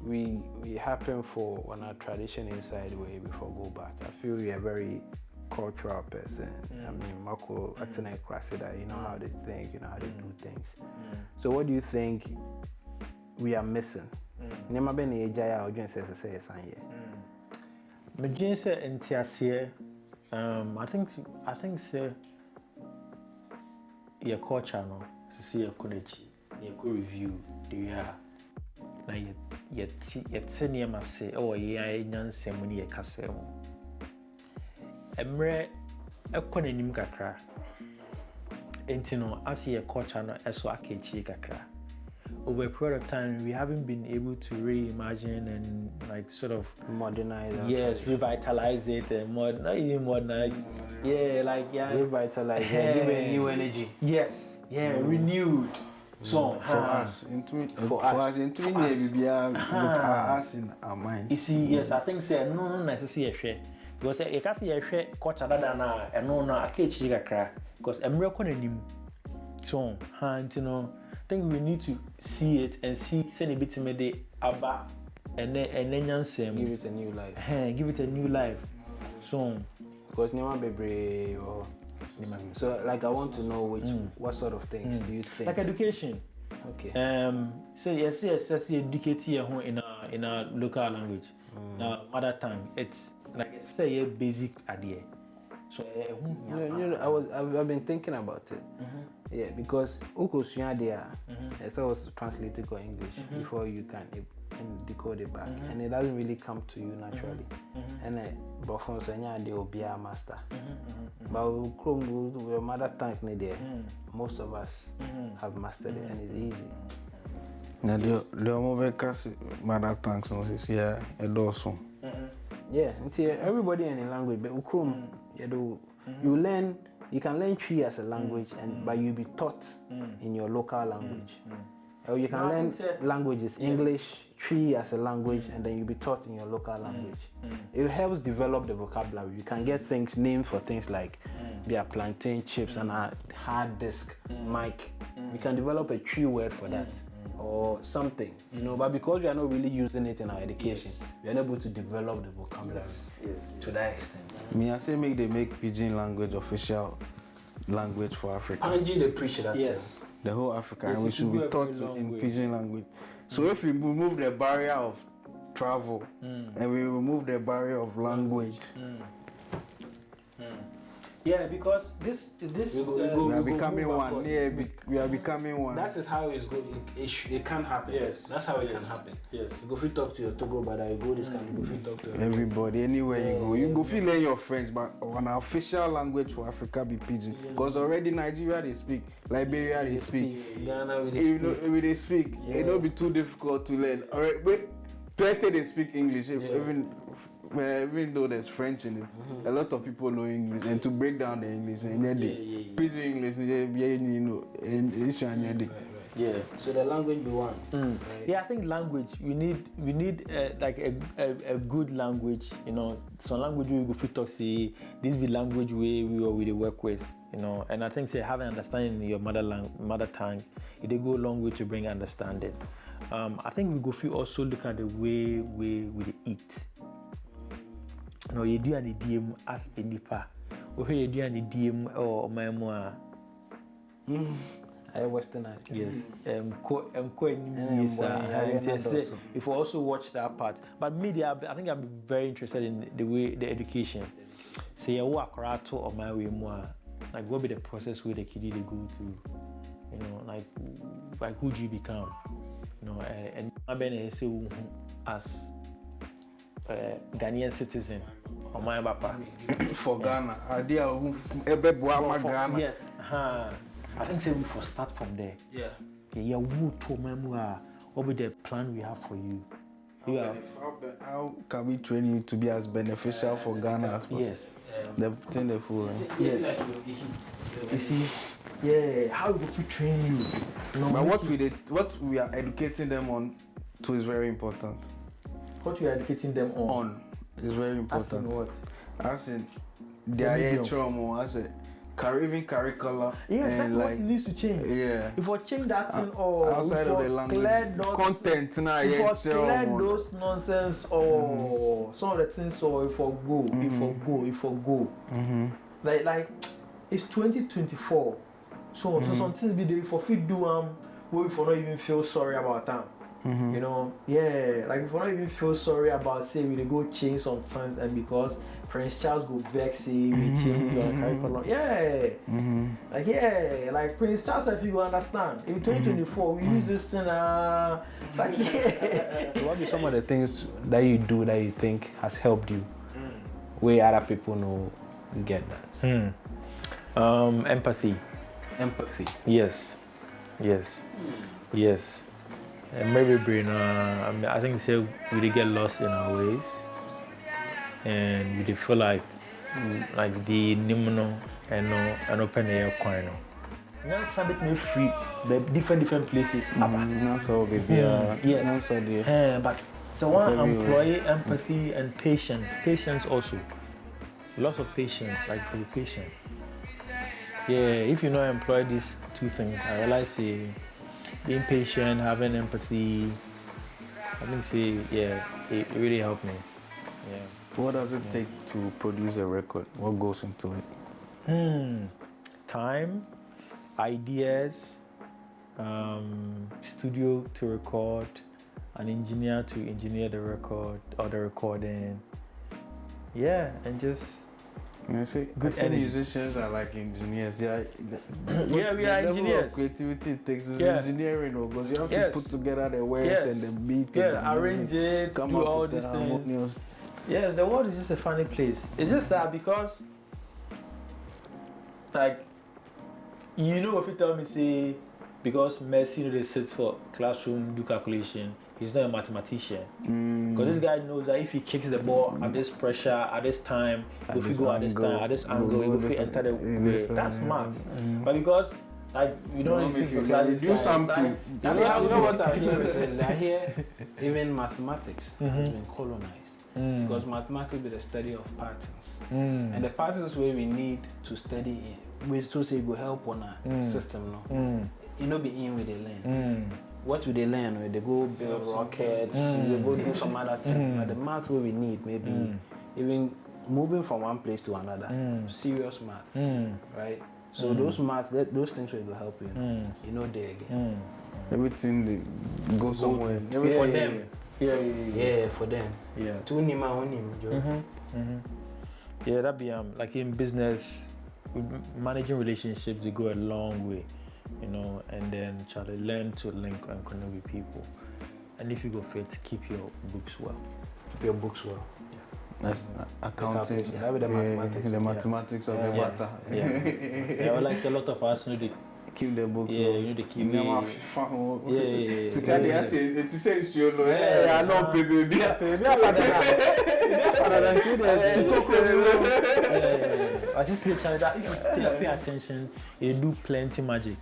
S5: we happen for on our tradition inside way before go back? I feel you're a very cultural person. I mean, Marco acting like Cressida, you know how they think, you know how they do things. So what do you think we are missing? Nema be na ejaya odwen say san ye.
S1: Me dream say entiasie. I think say your culture no. See your konechi, your review. Do you have? Na yet senior must say, oh, yeah, nyansem when you kase mo. Emre ekone nim kakra. Enti no as your culture no eso akechi kakra. Over a period of time, we haven't been able to reimagine and like sort of
S5: Modernize.
S1: yes, revitalize it and not even modernize. Yeah, like yeah,
S5: Revitalize. Give it new energy.
S1: yes, yeah, renewed. So
S2: For us, in 3 years, we are look at us in our mind.
S1: You see, yes, I think say no necessarily a share because you can see a share culture that na and no a catch kakra because emre ko nanim. So you know, I think we need to see it and see send a bit me aba and then nyansem
S5: Give it a new life.
S1: give it a new life. So
S5: Because Nema Bebre or so like I want to know what sort of things do you think?
S1: like education.
S5: Okay.
S1: So yes, educate here in a local language. Now mother tongue, it's like it's say a basic idea. So
S5: You know, I've been thinking about it. Yeah, because Uko Suyadia, it's always translated to English before you can decode it back, and it doesn't really come to you naturally. And but from Sanya, they will be a master. But with your mother tongue, most of us have mastered it, and it's easy.
S2: Now the Omobeka mother tongues no is yeah, a dozen.
S5: Yeah, and see everybody in a language, but Ukrum, you learn. You can learn Tree as a language, but you'll be taught in your local language. Or you can learn languages, English, Tree as a language, and then you'll be taught in your local language. It helps develop the vocabulary. You can get things named for things like their plantain chips and a hard disk, mic. We can develop a Tree word for that. Or something, you know, but because we are not really using it in our education, we are not able to develop the vocabulary to that extent.
S2: Me, I say make Pidgin language official language for Africa.
S5: Panji they preach that.
S1: yes.
S2: The whole Africa, and
S1: Yes,
S2: we
S1: it
S2: should
S1: should
S2: be
S1: go a
S2: taught
S1: very long
S2: in
S1: way.
S2: Pidgin language. So if we remove the barrier of travel and we remove the barrier of language,
S1: Yeah, because this
S2: we are becoming one. Yeah, we are becoming one.
S5: That is how it's going. It can happen.
S1: Yes.
S5: That's how it can happen.
S1: Yes.
S5: You go free talk to your Togo brother. You go this kind. You go free talk to your
S2: Everybody, anywhere you go feel learn your friends, but on our official language for Africa be Pidgin. Because already Nigeria they speak, Liberia they speak,
S5: Ghana with
S2: if they speak, it don't be too difficult to learn. Alright, but plenty they speak English, even though there's French in it. A lot of people know English, and to break down the English, and then the Pidgin English, you know, and issue and
S1: yeah.
S5: So the language be one. Right?
S1: Yeah, I think language. We need like a good language. You know, some language we go fit talk. See, this be language we work with. You know, and I think say having understanding in your mother tongue, it go a long way to bring understanding. I think we go fit also look at the way we eat. You know, you do an idiom as a nipa. Or you do an idiom or my more.
S5: I westernized.
S1: Yes. If we also watch that part, but media, I think I'm very interested in the education. Say you walk around to or my way more. Like what be the process where the kid they go through? You know, like who do you become? You know, and I been say as Ghanaian citizen or my papa
S2: for Ghana. Idea Ghana.
S1: Yes. I think say we for start from there.
S5: Yeah.
S1: Yeah, who told me what be the plan we have for you?
S2: How can we train you to be as beneficial for Ghana as possible?
S1: Yes.
S2: The thing they fool.
S1: Yes. You see, yeah, how we go train you?
S2: But what we are educating them on to is very important.
S1: What we are educating them on?
S2: It's very important.
S1: As in what?
S2: As in their trauma, as a even curriculum.
S1: Yes,
S2: and
S1: that's what needs to change.
S2: Yeah.
S1: If we change that thing or
S2: outside of the language content now,
S1: if we clear those nonsense or some of the things or if we go. Like it's 2024. So some things be there for fit do where if we not even feel sorry about them. You know, like if we not even feel sorry about say we go change some things and because Prince Charles go vex say we change your curriculum. Like Prince Charles, if you go understand, in 2024 we use this thing like
S5: What are some of the things that you do that you think has helped you where other people know you get that?
S1: Empathy. Yes. And maybe brain I think say we dey get lost in our ways and we dey feel like the nimno and open air coin. Now somebody may free the different places.
S2: Not so baby.
S1: Yes.
S2: Not so dear.
S1: But so one employ empathy and patience. Patience also. Lots of patience, like for the patient. Yeah, if you not employ these two things, I realize being patient, having empathy, I think it really helped me. Yeah.
S2: What does it take to produce a record? What goes into it?
S1: Time, ideas, studio to record, an engineer to engineer the record or the recording. Yeah, and just
S2: You see, good musicians are like engineers. They are,
S1: we are engineers.
S2: Creativity takes engineering because you have to put together the words and the beat.
S1: Arrange it,
S2: come
S1: do
S2: up
S1: all
S2: with
S1: these things.
S2: things.
S1: Yes, the world is just a funny place. It's just that because, like, you know, if you tell me, say, because Messi they sit for classroom, do calculation, he's not a mathematician. Because this guy knows that if he kicks the ball at this pressure, at this time, if he go at this time, at this angle, he will enter the way. That's maths. But because, like, we don't really sit for class,
S2: do something.
S5: You know what I hear is I hear even mathematics has been colonized. Because mathematics is the study of patterns. And the patterns where we need to study in, we so say will help on our system. No? You know, be in with the learn. What will they learn? When they go build rockets, they go do some other thing. But the math where we need, maybe even moving from one place to another, serious math, right? So those math, those things will help you. You know, there again.
S2: Everything they go somewhere.
S5: For them.
S1: Yeah,
S5: for them.
S1: Yeah.
S5: To nima onim.
S1: Yeah, that be like in business, managing relationships, they go a long way, you know, and then try to learn to link and connect with people. And if you go fit, keep your books well.
S5: Keep your books well.
S2: That's accounting.
S5: That be the mathematics.
S2: The mathematics of the matter.
S1: Yeah, well, like a lot of us know the
S2: keep the books.
S1: Yeah, you need to keep it. Yeah.
S2: So can they say it says you know? I know baby.
S1: I just say that if you pay attention, you do plenty magic.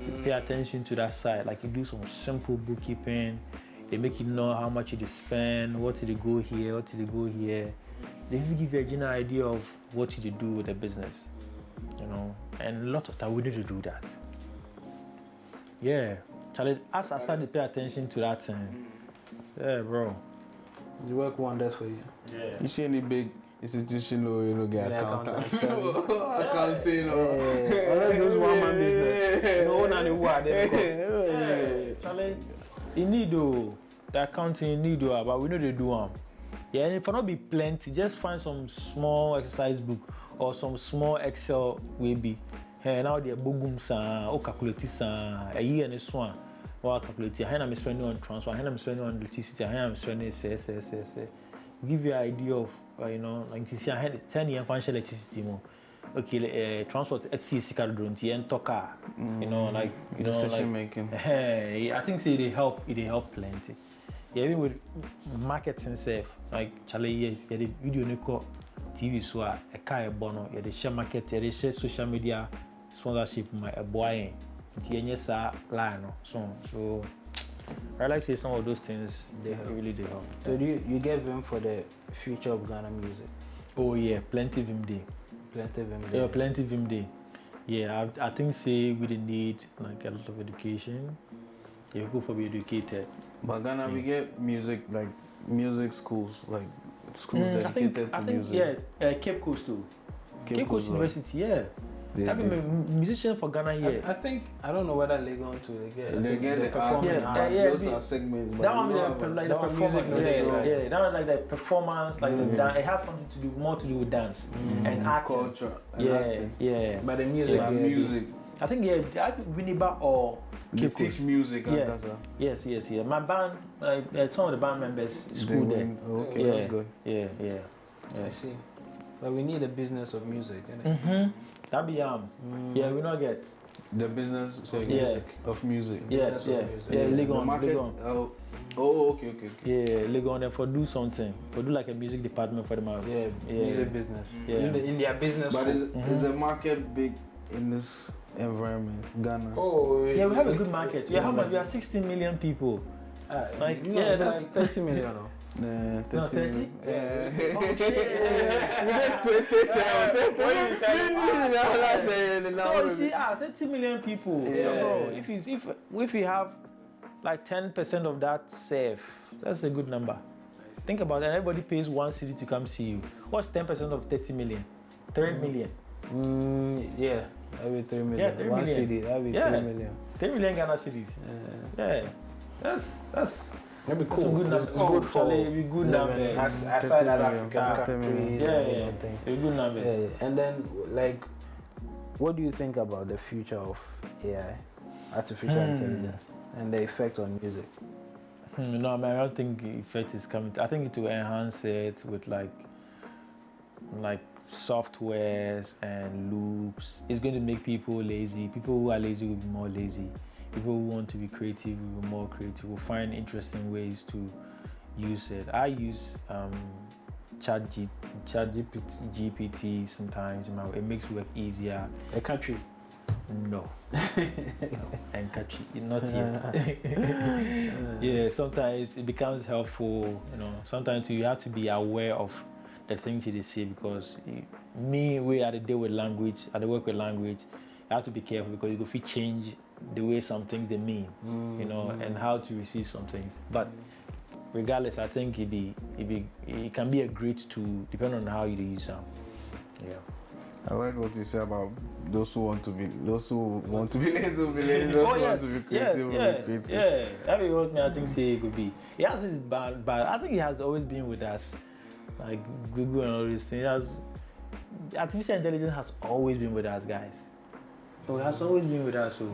S1: You pay attention to that side, like you do some simple bookkeeping. They make you know how much you spend, what did you go here, what did you go here. They even give you a general idea of what you do with the business, you know. And a lot of time we need to do that. Yeah, Charlie, as I start to pay attention to that thing, yeah, bro.
S5: You work wonders for you.
S1: Yeah.
S2: You see any big institution or you know get accountant? Accounting
S5: or those one man business. No one and who are
S1: there. Charlie, you need the accounting you need but we know they do them. Yeah, and if it not be plenty, just find some small exercise book or some small Excel will be. Hey, now they boom or calculate a year and this one. Or calculate how I'm spending on transfer, how I'm spending on electricity, how I'm spending give you an idea of you know, like you see I had 10 years financial electricity more. Okay, transport at CCR don't and talker. You know, like you know,
S2: decision making.
S1: Hey, I think they help plenty. Yeah, even with marketing safe, like Charlie, yeah, the video neko TV so a car bono, yeah, the share market, yeah, the share social media sponsorship my boy. Tienye sa line so I like to say some of those things they really do help.
S5: So you get him for the future of Ghana music?
S1: Oh yeah, plenty of him day.
S5: Plenty of him.
S1: Yeah, plenty of him day. Yeah, I think say we didn't need like a lot of education. Yeah, people for be educated.
S2: But Ghana, we get music schools, like schools dedicated to music.
S1: Yeah, Cape Coast too. Cape Coast University, yeah.
S2: Yeah,
S1: I've been a musician for Ghana here.
S5: I think I don't know whether they going to
S2: They get the performance. Those are segments. But
S1: that one like the performance. Yeah, that one like the performance, like the dance. It has something to do more to do with dance and acting.
S2: Culture and acting.
S1: Yeah.
S5: But the music.
S2: Music.
S1: I think I think Winneba or
S2: They teach music at Gaza.
S1: Yes. My band, some of the band members school there.
S2: Okay, that's good.
S1: Yeah.
S5: I see. But we need a business of music, innit?
S1: That be yeah, we not get
S2: the business of music.
S1: Yes, yeah. Legon.
S2: Okay.
S1: Yeah, Legon. Then for do something, for do like a music department for them.
S5: Yeah, music business.
S1: Yeah.
S5: In their business.
S2: But is the market big in this environment, Ghana?
S5: Oh,
S1: yeah, we have a good market. We are 16 million people.
S5: That's
S1: like
S5: 30 million.
S2: No,
S1: 30?
S2: Yeah.
S1: Oh shit! So you see, 30 million people.
S2: Yeah.
S1: Bro, if you have like 10% of that safe, that's a good number. Think about it. Everybody pays 1 city to come see you. What's 10% of 30 million? 3 million.
S5: Yeah, that would be 3 million.
S1: Yeah, 3
S5: 1
S1: million.
S5: city, that would be 3 million.
S1: 3 million Ghana cities. Yeah. That's
S5: that'd be
S1: that's
S5: cool.
S1: a good number.
S5: It's good for
S1: It'd be good numbers.
S5: aside that African countries.
S1: Yeah.
S5: It'd
S1: It'd be good numbers.
S5: Yeah. And then, like, what do you think about the future of AI, artificial intelligence, and the effect on music?
S1: No, I don't think the effect is coming. I think it will enhance it with like softwares and loops. It's going to make people lazy. People who are lazy will be more lazy. People who want to be creative will be more creative. Will find interesting ways to use it. I use GPT sometimes. It makes work easier.
S5: A country.
S1: No. And catchy, not yet. Yeah, sometimes it becomes helpful. Sometimes you have to be aware of the things they say, because we at the day with language, at the work with language, you have to be careful, because you go fit change the way some things they mean, and how to receive some things. But regardless, I think it can be a great tool depending on how you use them. Yeah.
S2: I like what you say about those who want to be lazy will be lazy, those who want to be creative will be creative.
S1: Yeah. Every word me I think say it could be. It has its bad, but I think it has always been with us. Like Google and all these things. Artificial intelligence has always been with us, guys. So it has always been with us. So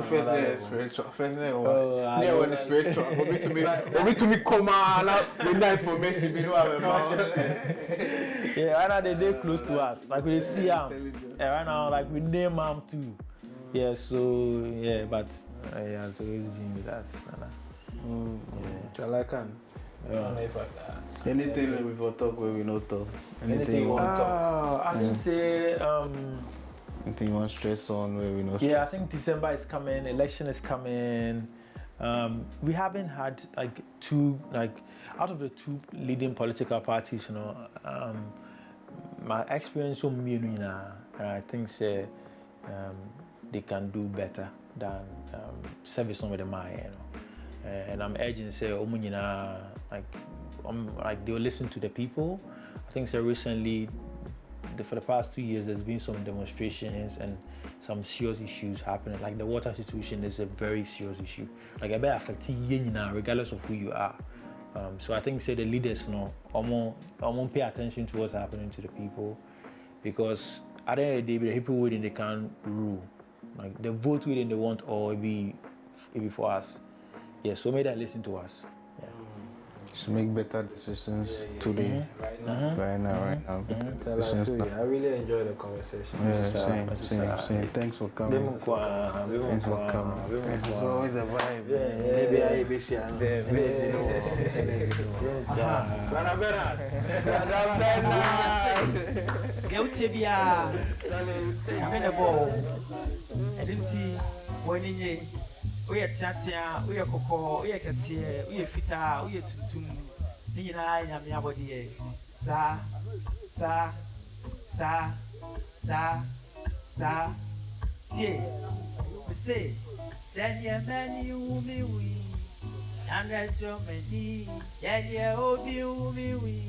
S2: first day is spiritual. First day when it's spiritual. For me to me come on with that information, we don't have about.
S1: Yeah, right now they're close to us. Like we see them. Right now, like we name them too. Yeah, so yeah, but it has always been with us.
S5: Chalakan.
S2: Anything we will talk where we not talk. Anything you want to talk.
S1: I can say
S2: anything you want to stress on where we not stress.
S1: Yeah, I think December is coming, election is coming. We haven't had out of the two leading political parties, my experience with me, and I think they can do better than service some of the mind, and I'm urging to say, they'll listen to the people. I think recently, for the past 2 years, there's been some demonstrations and some serious issues happening. Like the water situation is a very serious issue. Like it affects you regardless of who you are. So I think the leaders pay attention to what's happening to the people, because at the end of the day, the people within they can't rule. Like the vote within they want, or it be for us. Yeah, so may they listen to us. Yeah.
S2: To make better decisions today. Right now.
S5: I really enjoyed the conversation.
S2: Yeah, same. Thanks for coming. It's always a vibe. Maybe I be
S3: We are Tiatia, we are Coco, we are Cassia, we are Fita, we are Tutum, Nina, and Yabody. Sa, sa, sa, sa, sa, tie. We say, send your many who me we, and let your many, and your obi we.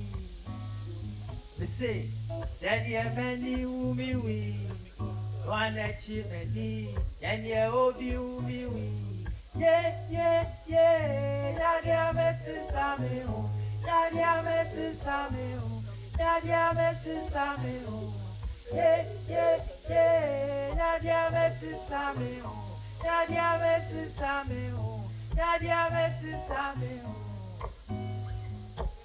S3: We say, send your many who me we, one let you many, and your obi we. Yeah, yeah, yeah, Nadia Messi Samuel, Nadia Messi Samuel, Nadia Messi Samuel. Yeah, yeah, yeah, Nadia Messi Samuel, Nadia Messi Samuel, Nadia Messi Samuel.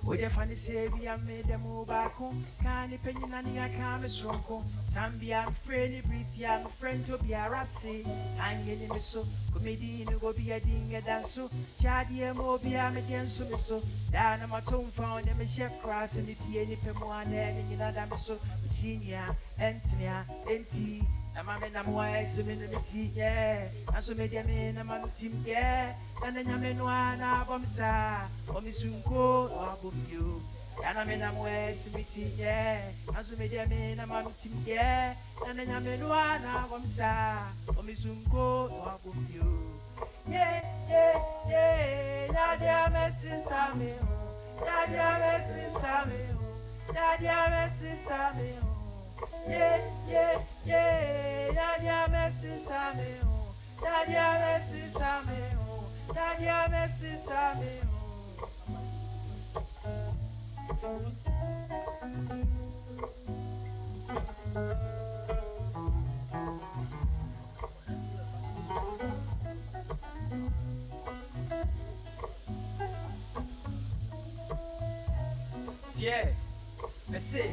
S3: With the funny say we have made them move back home. Can't depend on the account strong. Sambia, friendly breeze, I'm a friend to be a rassy. I'm getting me so. Comedy no go be a ding a dance so. Chardy mo be a median so. Down on my tone found them a chef cross and the piano pemoan and in another so. Virginia, Antonia, NT. I'm a wise women in the sea, yeah. I so made them in a man team, yeah. And then I'm in one album, sir. Or Miss Unko, or you. And I'm in a wise meeting, yeah. I so made them in a man team, yeah. And then I'm in one album, sir. Or Miss Unko, or you. Yeah, yeah, yeah. Nadia Messi Samuel. Nadia Messi Samuel. Nadia Messi Samuel. Yeah, yeah, yeah, Nadia Messi Samuel, Nadia Messi Samuel, Nadia Messi Samuel. Yeah, I say.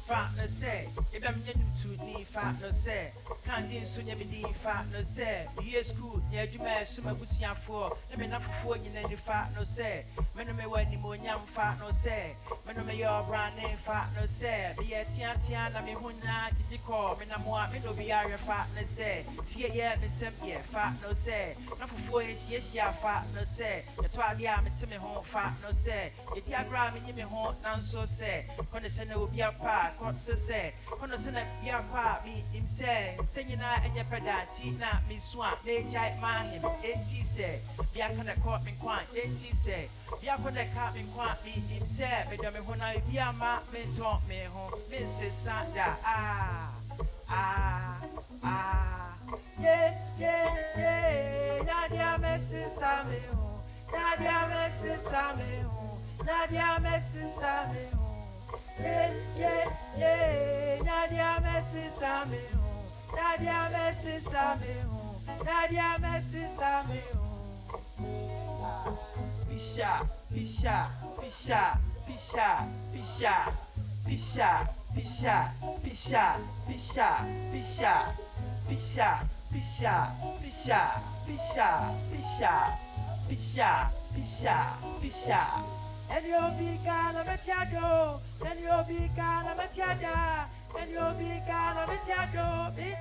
S3: Fat no say, if I'm getting to the fat no say, can't do soon you be fat no say. Yes, good, yeah, you may assume I was young for, let me not for you any fat no say. When I may want any more young fat no say, when I may your brand name fat no say, be a tian, I mean, who not did you call me no more, me no be a fat no say. Fear, yeah, me some year fat no say, not for 4 years, yes, yeah, fat no say. The 12 year me to me home fat no say, the diagram in me home, none so say, condescend will be a part. What's say? When I send a young part, me him say, singing out and your pedati, not me swamp, they giant man him, ain't say, be I can caught me quite, ain't say, be I could have caught me quite me him say, but when I be a man, me talk me home, Mrs. Sanda, yeah, yeah, yeah, Nadia Messi Samuel, Nadia Messi Samuel, Nadia Messi Samuel. Yeah, yeah, yeah, Nadia Messi Samuel, Nadia Messi Samuel, Nadia Messi Samuel. Pisha, pisha, pisha, pisha, pisha, pisha, pisha, pisha, pisha, pisha, pisha, pisha, pisha, pisha, pisha, pisha, pisha, pisha. And you'll be gone of a tiado, and you'll be gone of a tiada, and you'll be gone of a tiado, eh.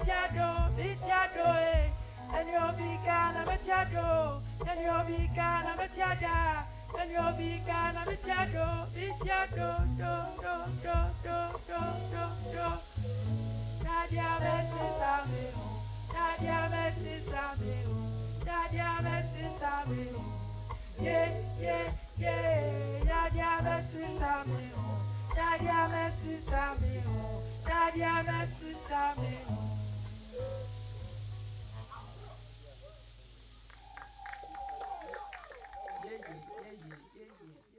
S3: And you'll be gone of a tiado, and you'll be gone of a tiada, and you'll be gone of a tiado, do. Nadia Messi Samuel, Nadia Messi Samuel, Nadia Messi Samuel. Yeah, yeah, yeah, Nadia Messi Samuel, Nadia Messi Samuel, Nadia Messi Samuel. Yeah.